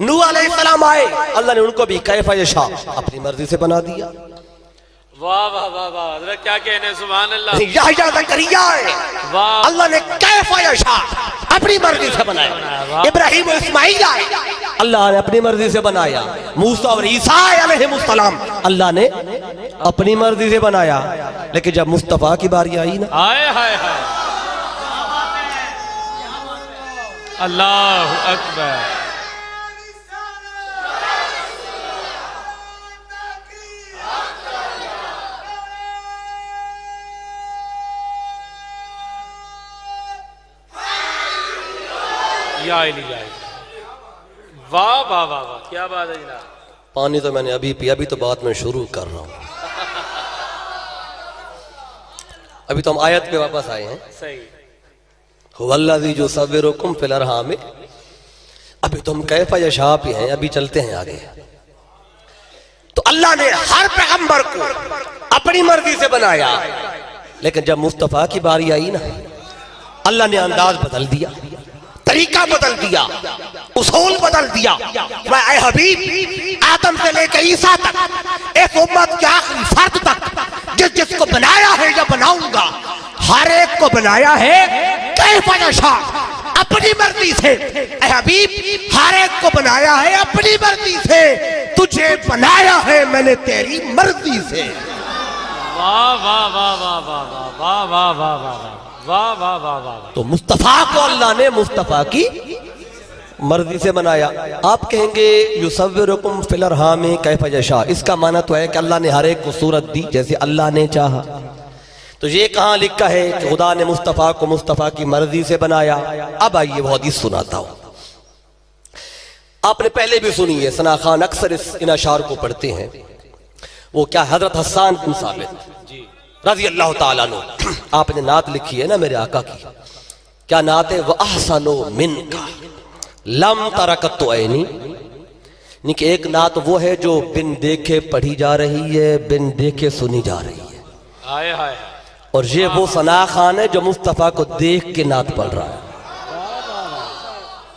[SPEAKER 1] नूह अलैहिस्सलाम आए, अल्लाह ने उनको भी कैफा यशा अपनी मर्जी से बना दिया।
[SPEAKER 2] वाह वाह वाह वाह, जरा क्या कहने, सुभान अल्लाह।
[SPEAKER 1] याह्या ज़करिया है,
[SPEAKER 2] वाह,
[SPEAKER 1] अल्लाह ने कैफा यशा अपनी मर्जी से बनाया। इब्राहिम और इस्माइल आए, अल्लाह ने अपनी मर्जी से बनाया। मूसा और ईसा अलैहिमुस्सलाम अल्लाह ने अपनी मर्जी से बनाया। लेकिन जब मुस्तफा की बारी आई ना,
[SPEAKER 2] हाय हाय हाय, अल्लाह अकबर। या इलाही, वाह वाह वाह वाह, क्या बात है जनाब।
[SPEAKER 1] पानी तो मैंने अभी पिया, अभी तो बात में शुरू कर रहा हूं। अभी तो हम आयत पे वापस आए हैं।
[SPEAKER 2] सही,
[SPEAKER 1] हुवल्लज़ी युसव्विरुकुम फिल अरहाम में। अभी तो हम कैफा यशा पे हैं, अभी चलते हैं आगे। तो अल्लाह ने हर पैगंबर को अपनी मर्जी से बनाया, लेकिन जब मुस्तफा की बारी आई ना, अल्लाह ने अंदाज बदल दिया, तरीका बदल दिया, उसूल बदल दिया। ऐ हबीब, आदम से लेकर ईसा तक, एक उम्मत के आखिरी फर्द तक जिस जिसको बनाया है या बनाऊंगा, हर एक को बनाया है कैफा यशा, अपनी मर्जी से। ऐ हबीब, हर एक को बनाया है अपनी मर्जी से। तुझे बनाया है मैंने तेरी मर्जी से।
[SPEAKER 2] वाह वाह वाह वाह वाह वाह वाह वाह वाह वाह वाह वाह वाह।
[SPEAKER 1] तो मुस्तफा को अल्लाह ने मुस्तफा की मर्जी से बनाया। आप कहेंगे युसव्विरुकुम फिल अरहाम कैफा यशा, इसका माना तो है कि अल्लाह ने हर एक को सूरत दी जैसे अल्लाह ने चाहा। तो ये कहां लिखा है कि खुदा ने मुस्तफा को मुस्तफा की मर्जी से बनाया? अब आइए वो हदीस सुनाता हूं। आपने पहले भी सुनी है, सना खान अक्सर इन अशार को पढ़ते हैं। वो क्या, हजरत हसन बिन साबित रजी अल्लाह ताला अन्हु, आपने नात लिखी है ना मेरे आका की। क्या नात है? व अहसनो मिनका लम तरकतु ऐनी। एक नात वो है जो बिन देखे पढ़ी जा रही है, बिन देखे सुनी जा रही है।
[SPEAKER 2] हाय हाय,
[SPEAKER 1] और ये वो सना खान है जो मुस्तफा को देख के नात पढ़ रहा है।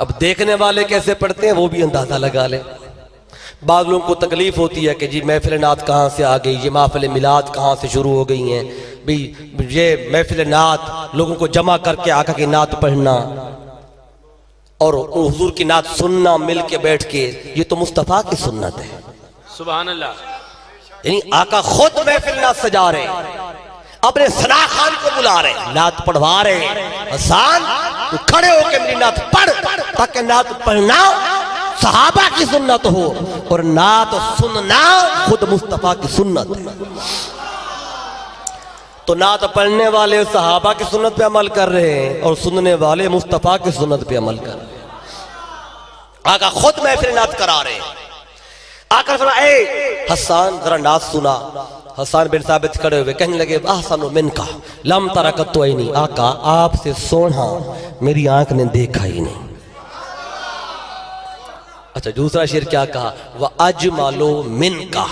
[SPEAKER 1] अब देखने वाले कैसे पढ़ते हैं वो भी अंदाजा लगा ले। बाद लोगों को तकलीफ होती है कि जी महफिल नात कहाँ से आ गई, ये महफिल मिलाद कहाँ से शुरू हो गई हैं भाई। ये महफिल नात, लोगों को जमा करके आका की नात पढ़ना और हुजूर की नात सुनना मिल के बैठ के, ये तो मुस्तफा की सुन्नत है।
[SPEAKER 2] सुभान अल्लाह।
[SPEAKER 1] यानी आका खुद महफिल नात सजा रहे, अपने सना खान को बुला रहे, नात पढ़वा रहे। हसन, तू खड़े होकर मेरी नात पढ़, ताकि नात पढ़ना सहाबा की सुन्नत हो और नात सुनना खुद मुस्तफा की सुन्नत है। तो नात पढ़ने वाले सहाबा की सुन्नत पे अमल कर रहे हैं और सुनने वाले मुस्तफा की सुन्नत पे अमल कर रहे हैं। आका खुद महफिल नात करा रहे हैं। आकर सुना, ए हसन जरा नात सुना। हसन बिन साबित खड़े हुए कहने लगे, अहसनु मिनका लम तरकतु ऐनी। आका आपसे सोना मेरी आंख ने देखा ही नहीं। अच्छा, दूसरा शेर क्या कहा? वह अजमलो मिनका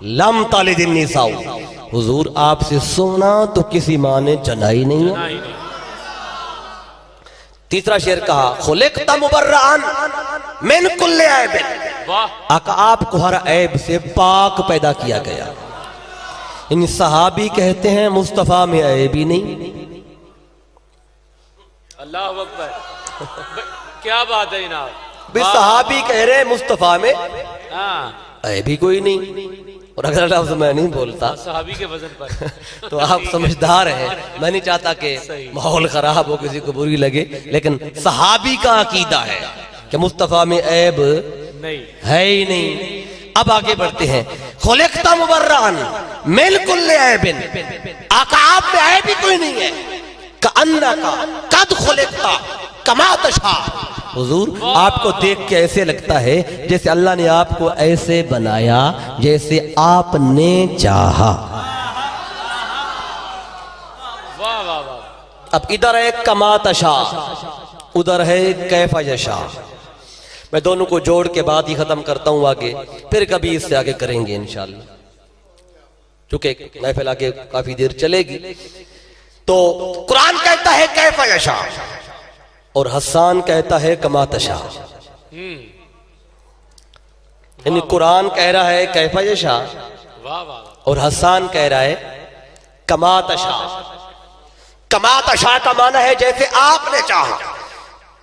[SPEAKER 1] लम तालिदिन निसाउ। हुजूर आपसे सोना तो किसी माँ ने जना ही नहीं है। तीसरा शेर कहा, खुलिक़्ता मुबर्रअन मिन कुल्लि ऐबिन।
[SPEAKER 2] वाह,
[SPEAKER 1] आका आपको हर ऐब से पाक पैदा किया गया। इन सहाबी कहते हैं मुस्तफा में ऐब ही नहीं।
[SPEAKER 2] अल्लाह अकबर, क्या बात है जनाब।
[SPEAKER 1] सहाबी कह रहे हैं मुस्तफा में
[SPEAKER 2] हाँ,
[SPEAKER 1] ऐब भी कोई नहीं। और अगर लफ्ज मैं नहीं बोलता
[SPEAKER 2] सहाबी के वजन पर
[SPEAKER 1] तो आप समझदार हैं। मैं नहीं चाहता कि माहौल खराब हो, किसी को बुरी लगे, लेकिन सहाबी का अकीदा है कि मुस्तफा में ऐब
[SPEAKER 2] नहीं
[SPEAKER 1] है ही नहीं। अब आगे बढ़ते हैं। खुलिक़्ता मुबर्रअन मिन कुल्लि ऐबिन। आका आप में ऐब भी कोई नहीं है। कअन्नका कद खुलिक़्ता कमा तशा। हुजूर आपको देख के ऐसे लगता है जैसे अल्लाह ने आपको ऐसे बनाया जैसे आपने चाहा।
[SPEAKER 2] वाह वाह वाह।
[SPEAKER 1] अब इधर है कमा तशा, उधर है कैफा यशा। मैं दोनों को जोड़ के बाद ही खत्म करता हूं, आगे फिर कभी इससे आगे करेंगे इंशाअल्लाह। चूंकि महफिल आगे काफी देर चलेगी, तो कुरान कहता है कैफ यशा और हसन कहता है कमा तशा। यानी कुरान कह रहा है कैफ यशा
[SPEAKER 2] वाह वाह।
[SPEAKER 1] और हसन कह रहा है कमा तशा। कमा तशा का माना है जैसे आपने चाहा,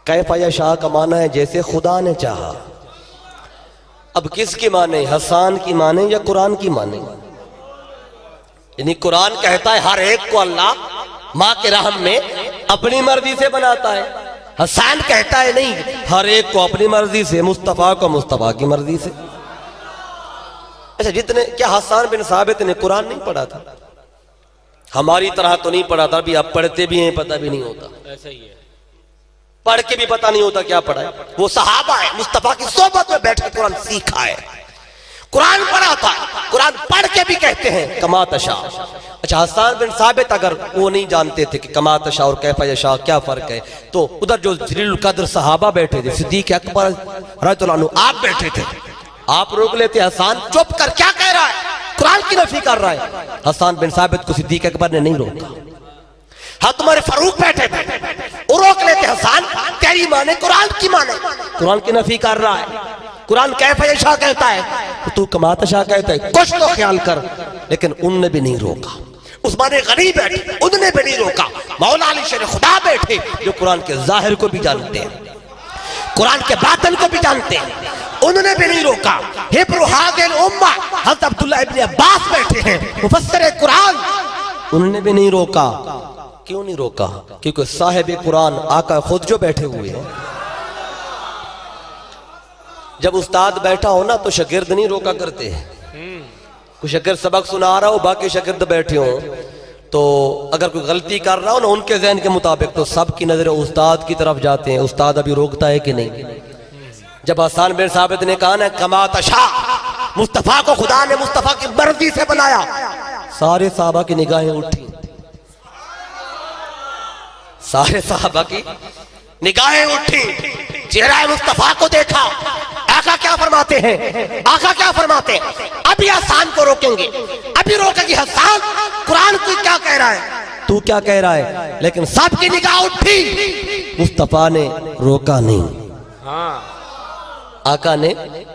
[SPEAKER 1] कैफ यशा का माना है जैसे खुदा ने चाहा। अब किसकी माने, हसन की माने या कुरान की माने? यानी कुरान कहता है हर एक को अल्लाह माँ के रहम में अपनी मर्जी से बनाता है। हसन कहता है नहीं, हर एक को अपनी मर्जी से, मुस्तफा को मुस्तफा की मर्जी से। अच्छा, जितने क्या हसन बिन साबित ने कुरान नहीं पढ़ा था? हमारी तरह तो नहीं पढ़ा था, अभी आप पढ़ते भी हैं पता भी नहीं होता,
[SPEAKER 2] ऐसा ही है,
[SPEAKER 1] पढ़ के भी पता नहीं होता क्या पढ़ा है। वो सहाबा है, मुस्तफा की सोबत में बैठे कुरान सीखा है, कुरान पढ़ा था, कुरान पढ़ के भी कहते हैं कमा तशा। अच्छा, हसन बिन साबित अगर वो नहीं जानते थे कि कमा तशा और कैफ यशा क्या फर्क है, तो उधर जो जलीलुल कद्र सहाबा बैठे थे, सिद्दीक अकबर रज़ियल्लाहु अन्हु आप बैठे थे, आप रोक लेते, हसन चुप कर क्या कह रहा है, कुरान की नफी कर रहा है। हसन बिन साबित को सिद्दीक अकबर ने नहीं रोका। हाँ, तुम्हारे फारूक बैठे थे, वो रोक लेते, हसन तेरी माने कुरान की माने, कुरान की नफी कर रहा है, कुरान कैफ यशा कहता है तो तू कमा तशा कहता है, कुछ तो ख्याल कर। लेकिन उनने भी नहीं रोका। उस्मान गनी बैठे, उनने भी नहीं रोका। मौला अली शेर खुदा बैठे जो कुरान के जाहिर को भी जानते हैं, कुरान के बातन को भी जानते हैं, उन्होंने भी नहीं रोका। हिब्रू हादिल उम्मा हज़रत अब्दुल्लाह इब्न अब्बास बैठे हैं, मुफस्सिर कुरान, उन्होंने भी नहीं रोका। क्यों नहीं रोका? क्योंकि साहिब कुरान आका खुद जो बैठे हुए हैं। जब उस्ताद बैठा हो ना तो शागिर्द नहीं रोका करते हैं। कोई शागिर्द सबक सुना रहा हो, बाकी शागिर्द बैठे हो, तो अगर कोई गलती कर रहा हो ना उनके ज़हन के मुताबिक, तो सबकी नजरें उस्ताद की तरफ जाते हैं। उस्ताद अभी रोकता है कि नहीं? जब हसन बिन साबित ने कहा ना कमा तशा, मुस्तफा को खुदा ने मुस्तफा की मर्जी से बनाया, सारे साहबा की निगाहें उठी, सारे साहबा की निगाहें उठी, चेहरा मुस्तफा को देखा। आका क्या फरमाते हैं, आका क्या फरमाते हैं, अभी हसन को रोकेंगे, अभी रोकेंगे हसन, कुरान को क्या कह रहा है, तू क्या कह रहा है। लेकिन सबकी निगाह उठी, मुस्तफा ने रोका नहीं।
[SPEAKER 2] हाँ,
[SPEAKER 1] आका ने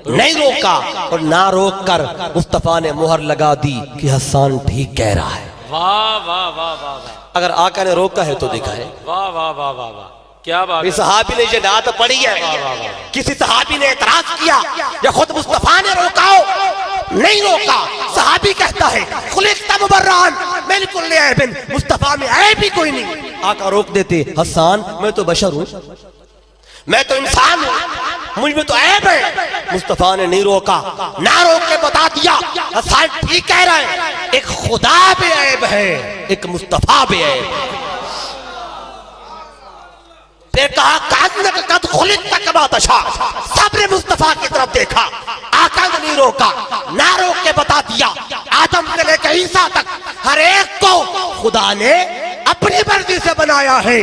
[SPEAKER 1] नहीं रोका, और ना रोक कर मुस्तफा ने मुहर लगा दी कि हसन ठीक कह रहा है।
[SPEAKER 2] वाह वाह वाह वाह वाह।
[SPEAKER 1] अगर आका ने रोका है तो दिखाए।
[SPEAKER 2] वाह वाह वाह वाह वाह, क्या बात है।
[SPEAKER 1] सहाबी ने ये नात पढ़ी है,
[SPEAKER 2] वाह वाह वाह।
[SPEAKER 1] किसी सहाबी ने एतराज किया या खुद मुस्तफा ने रोका हो? नहीं रोका। सहाबी कहता है खुलिक़्ता मुबर्रअन मिन कुल्ली ऐबिन, मुस्तफा में ऐब भी कोई नहीं। आका रोक देते, हसन मैं तो बशर हूं, मैं तो इंसान हूं, मुझ में तो ऐब है। मुस्तफा ने नहीं रोका, ना रोक के बता दिया हसन ठीक कह रहा है। एक खुदा भी ऐब है, एक मुस्तफा भी ऐब है। फिर कहा कद खुलिक़्ता कमा तशा, सबने मुस्तफा की तरफ देखा, आका ने नहीं रोका, ना रोक के बता दिया आदम से लेकर ईसा तक हर एक को खुदा ने अपनी मर्जी से बनाया है।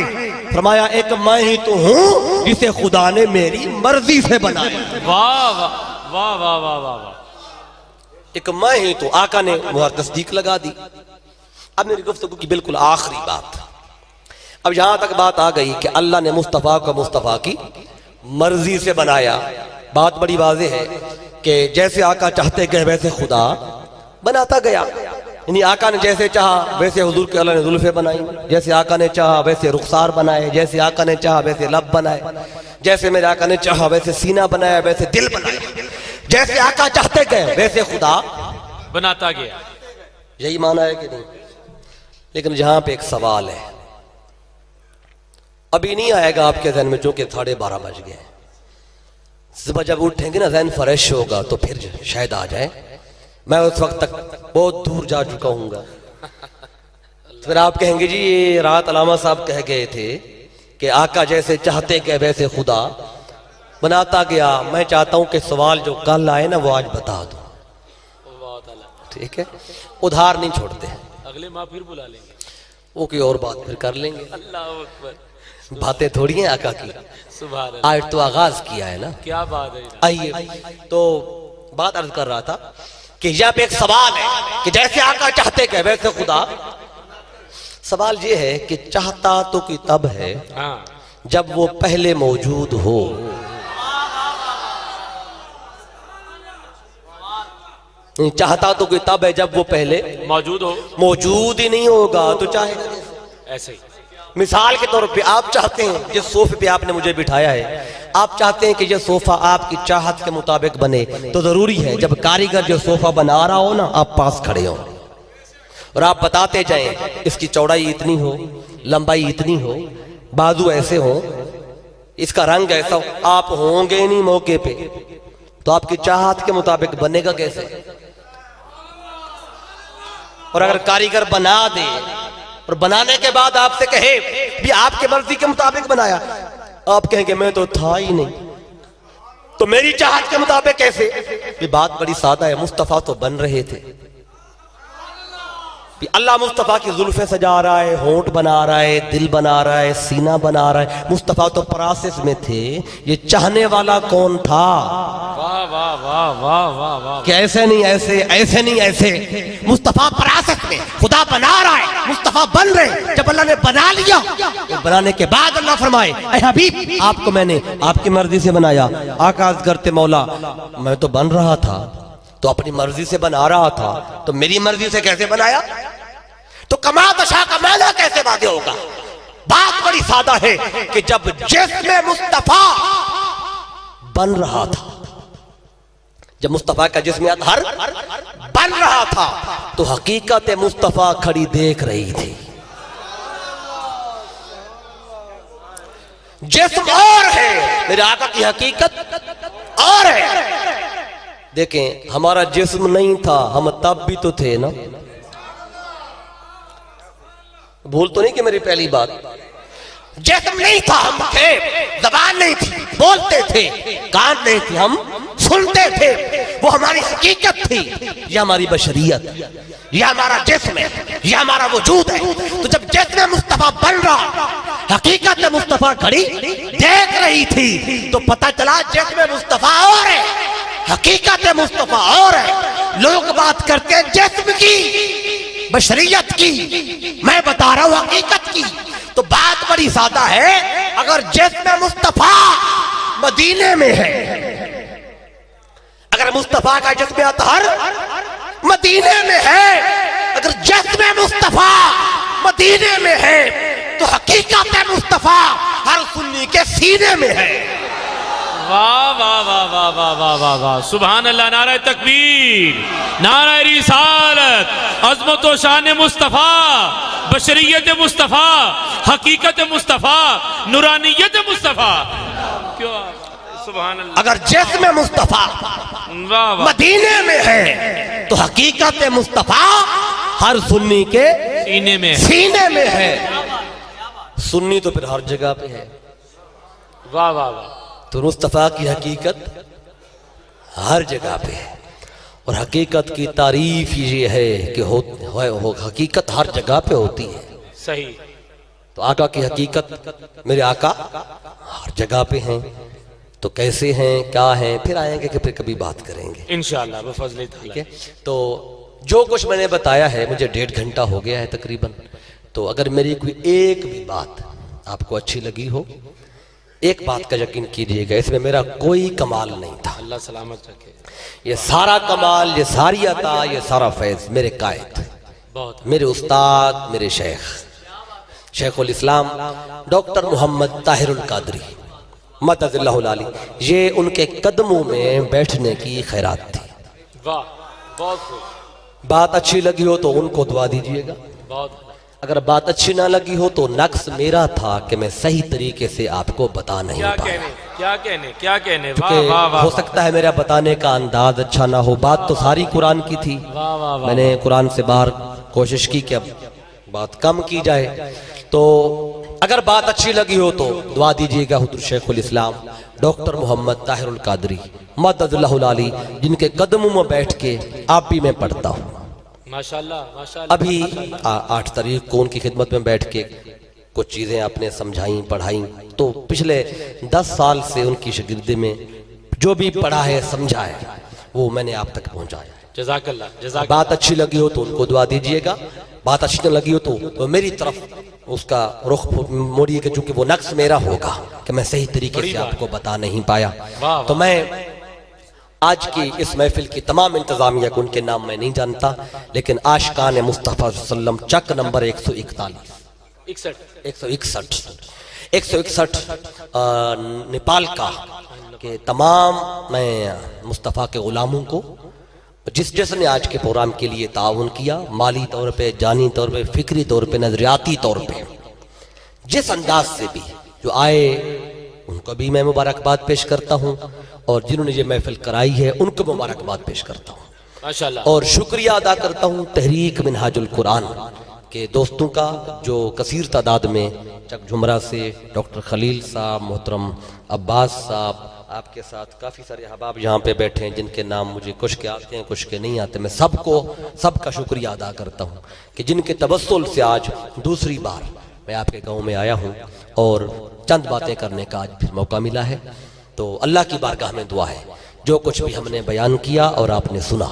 [SPEAKER 1] फरमाया एक मैं ही तो हूं जिसे खुदा ने मेरी मर्जी से बनाया।
[SPEAKER 2] वाह वाह वाह वाह वाह वाह वाह।
[SPEAKER 1] एक मैं ही तो, आका ने मुहर तस्दीक लगा दी। अब मेरी गुफ्तगू की बिल्कुल आखिरी बात, अब यहां तक बात आ गई कि अल्लाह ने मुस्तफा को मुस्तफा की मर्जी से बनाया। बात बड़ी वाज़ेह है कि जैसे आका चाहते गए वैसे खुदा बनाता गया। यानी आका ने जैसे चाहा वैसे हुजूर के अल्लाह ने जुल्फे बनाई, जैसे आका ने चाहा वैसे रुखसार बनाए, जैसे आका ने चाहा वैसे लब बनाए, जैसे मेरे आका ने चाहा वैसे सीना बनाया, वैसे दिल बनाया। जैसे आका चाहते गए वैसे खुदा
[SPEAKER 2] बनाता गया।
[SPEAKER 1] यही माना है कि नहीं? लेकिन जहां पे एक सवाल है, अभी नहीं आएगा आपके जहन में, चूंकि 12:30 बज गए। सुबह जब उठेंगे ना जहन फ्रेश होगा तो फिर शायद आ जाए। मैं उस वक्त तक बहुत दूर जा चुका हूँगा। फिर आप कहेंगे जी ये रात अलामा साहब कह गए थे कि आका जैसे चाहते गए वैसे खुदा बनाता गया। मैं चाहता हूं कि सवाल जो कल आए ना वो आज बता दो, ठीक है? उधार नहीं छोड़ते,
[SPEAKER 2] अगले माह फिर बुला लेंगे,
[SPEAKER 1] वो कोई और बात फिर कर लेंगे।
[SPEAKER 2] अल्लाह अकबर।
[SPEAKER 1] बातें थोड़ी हैं आका की,
[SPEAKER 2] सुभान अल्लाह।
[SPEAKER 1] आज तो आगाज किया है ना।
[SPEAKER 2] क्या बात है।
[SPEAKER 1] आइए, तो बात अर्ज कर रहा था कि यहाँ पे एक सवाल है कि जैसे आका चाहते कि वैसे खुदा। सवाल ये है कि चाहता तो कि तब है
[SPEAKER 2] हाँ
[SPEAKER 1] जब वो पहले मौजूद हो। चाहता तो कि तब है जब वो पहले
[SPEAKER 2] मौजूद हो,
[SPEAKER 1] मौजूद ही नहीं होगा तो चाहेगा कैसे?
[SPEAKER 2] ऐसे ही।
[SPEAKER 1] मिसाल के तौर पे आप चाहते हैं जिस सोफे पे आपने मुझे बिठाया है, आप चाहते हैं कि ये सोफा आपकी चाहत के मुताबिक बने, तो जरूरी है जब कारीगर जो सोफा बना रहा हो ना, आप पास खड़े हो और आप बताते जाएं इसकी चौड़ाई इतनी हो, लंबाई इतनी हो, बाजू ऐसे हो, इसका रंग ऐसा हो। आप होंगे ही नहीं मौके पे तो आपकी चाहत के मुताबिक बनेगा कैसे? और अगर कारीगर बना दे और बनाने के बाद आपसे कहे भी आपके मर्जी के मुताबिक बनाया, आप कहेंगे मैं तो था ही नहीं, तो मेरी चाहत के मुताबिक कैसे? भी बात बड़ी सादा है, मुस्तफा तो बन रहे थे। अल्लाह मुस्तफा की जुल्फे सजा रहा है, होंठ बना रहा है, दिल बना रहा है, सीना बना रहा है। मुस्तफा तो प्रोसेस में थे, ये चाहने वाला कौन था?
[SPEAKER 2] वाह वाह वाह वाह वाह वाह।
[SPEAKER 1] कि ऐसे नहीं ऐसे, ऐसे नहीं ऐसे। मुस्तफा प्रोसेस में, खुदा बना रहा है, मुस्तफा बन रहे। जब अल्लाह ने बना लिया तो बनाने के बाद अल्लाह फरमाए ऐ हबीब आपको मैंने आपकी मर्जी से बनाया। आकाश करते मौला मैं तो बन रहा था, तो अपनी मर्जी से बना रहा था, तो मेरी मर्जी से कैसे बनाया? तो कमा दशा का माना कैसे वादे होगा? बात बड़ी सादा है कि जब जिस्म मुस्तफा बन रहा था, जब मुस्तफा का जिस्म अतहर बन रहा था, तो हकीकत मुस्तफा खड़ी देख रही थी। जिस्म और है, मेरे आका की हकीकत और है। देखें हमारा जिस्म नहीं था, हम तब भी तो थे ना। भूल तो नहीं कि मेरी पहली बात, जिस्म नहीं था हम थे, जबान नहीं थी, बोलते थे, कान नहीं थी, हम सुनते थे, वो हमारी हकीकत थी। ये हमारी बशरियत, ये हमारा जिस्म है, ये हमारा वजूद है। तो जब जिस्म मुस्तफा बन रहा, हकीकत मुस्तफा खड़ी देख रही थी, तो पता चला जिस्म मुस्तफा और है, हकीकत मुस्तफा और है। लोग बात करते हैं जिस्म की, बशरियत की, मैं बता रहा हूं हकीकत की। तो बात बड़ी सादा है, अगर जिस्म मुस्तफा मदीने में है, अगर मुस्तफा का जिस्म अतहर मदीने में है, अगर जिस्म मुस्तफा मदीने में है, तो हकीकत मुस्तफा हर सुन्नी के सीने में है।
[SPEAKER 2] वाह वाह वाह वाह वाह वाह वाह वाह, सुभान अल्लाह। नारा तकबीर, नारा रिसालत, अज़मत व शान मुस्तफ़ा, बशरियत मुस्तफ़ा, हकीकत मुस्तफ़ा, नूरानियत मुस्तफ़ा। क्यों सुभान अल्लाह।
[SPEAKER 1] अगर जिस्म मुस्तफा
[SPEAKER 2] वाह वाह
[SPEAKER 1] मदीने में है, तो हकीकत मुस्तफा हर सुन्नी के सीने में है। सुन्नी तो फिर हर जगह पे है।
[SPEAKER 2] वाह वाह वाह।
[SPEAKER 1] तो मुस्तफा की हकीकत हर जगह पे है, और हकीकत की तारीफ ये है कि हो हकीकत हर जगह पे होती है।
[SPEAKER 2] सही।
[SPEAKER 1] तो आका की हकीकत, मेरे आका हर जगह पे हैं। तो कैसे हैं, क्या हैं, फिर आएंगे कि फिर कभी बात करेंगे
[SPEAKER 2] इंशाअल्लाह बफज़ल
[SPEAKER 1] ठीक है। तो जो कुछ मैंने बताया है, मुझे 1.5 घंटा हो गया है तकरीबन। तो अगर मेरी कोई एक भी बात आपको अच्छी लगी हो, एक बात का यकीन कीजिएगा, इसमें मेरा कोई कमाल नहीं था।
[SPEAKER 2] अल्लाह सलामत रखे।
[SPEAKER 1] ये सारा कमाल, ये सारी अता, ये सारा फैज मेरे कायद,
[SPEAKER 2] बहुत
[SPEAKER 1] मेरे उस्ताद, मेरे शेखुल इस्लाम डॉक्टर मोहम्मद ताहिरुल कादरी मददल्लाहु अलैह, ये उनके कदमों में बैठने की खैरात थी।
[SPEAKER 2] वाह, बहुत खूब।
[SPEAKER 1] बात अच्छी लगी हो तो उनको दुआ दीजिएगा,
[SPEAKER 2] बहुत।
[SPEAKER 1] अगर बात अच्छी ना लगी हो तो नक्स मेरा था कि मैं सही तरीके से आपको बता नहीं
[SPEAKER 2] क्या
[SPEAKER 1] पाया।
[SPEAKER 2] क्या कहने। वाह
[SPEAKER 1] क्योंकि
[SPEAKER 2] वाह वाह।
[SPEAKER 1] हो सकता है मेरा बताने का अंदाज अच्छा ना हो। बात तो सारी कुरान की थी,
[SPEAKER 2] वाह वाह वाह।
[SPEAKER 1] मैंने कुरान से बाहर कोशिश की कि अब बात कम की जाए। तो अगर बात अच्छी लगी हो तो दुआ दीजिएगा हुजूर शेखुल इस्लाम डॉक्टर मोहम्मद ताहिरुल कादरी मददल्लाहु अलैह, जिनके कदमों में बैठ के आप भी मैं पढ़ता हूँ।
[SPEAKER 2] माशाल्लाह माशाल्लाह।
[SPEAKER 1] अभी 8 तारीख को उनकी खिदमत में बैठ के कुछ चीज़ें आपने समझाई, पढ़ाई। तो पिछले 10 साल से उनकी शागिर्दी में जो भी पढ़ा है, समझा है, वो मैंने आप तक पहुँचाया है।
[SPEAKER 2] जज़ाकल्लाह जज़ाकल्लाह।
[SPEAKER 1] बात अच्छी लगी हो तो उनको दुआ दीजिएगा, बात अच्छी न लगी हो तो मेरी तरफ उसका रुख मोड़िए, कि चूंकि वो नक्स मेरा होगा कि मैं सही तरीके से आपको बता नहीं पाया।
[SPEAKER 2] वाह,
[SPEAKER 1] तो मैं आज की इस महफिल की तमाम इंतजामिया को उनके नाम मैं नहीं जानता, लेकिन आशिकान मुस्तफ़ा सल्लम चक नंबर 141 161 नेपाल का के तमाम मैं मुस्तफ़ा के ग़ुलामों को जिसने आज के प्रोग्राम के लिए ताउन किया, माली तौर पे, जानी तौर पे, फिक्री तौर पे, नजरियाती तौर पे, जिस अंदाज से भी जो आए उनको भी मैं मुबारकबाद पेश करता हूँ, और जिन्होंने ये महफिल कराई है उनको मुबारकबाद पेश करता हूँ
[SPEAKER 2] माशाअल्लाह।
[SPEAKER 1] और शुक्रिया अदा करता हूँ तहरीक मिनहाजुल कुरान के दोस्तों का, जो कसीर तादाद में चक झुमरा से डॉक्टर खलील साहब, मोहतरम अब्बास साहब, आपके साथ काफ़ी सारे अहबाब यहाँ पे बैठे हैं जिनके नाम मुझे कुछ के आते हैं कुछ के नहीं आते। मैं सबका शुक्रिया अदा करता हूँ कि जिनके तवस्सुल से आज दूसरी बार मैं आपके गांव में आया हूँ और चंद बातें करने का आज फिर मौका मिला है। तो अल्लाह की बारगाह में दुआ है, जो कुछ भी हमने बयान किया और आपने सुना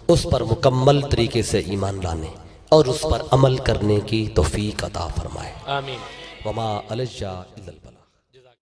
[SPEAKER 1] उस पर मुकम्मल तरीके से ईमान लाने और उस पर अमल करने की तौफीक अता फरमाए।
[SPEAKER 2] आमीन।
[SPEAKER 1] वमा अलैया इल्लल बलाग।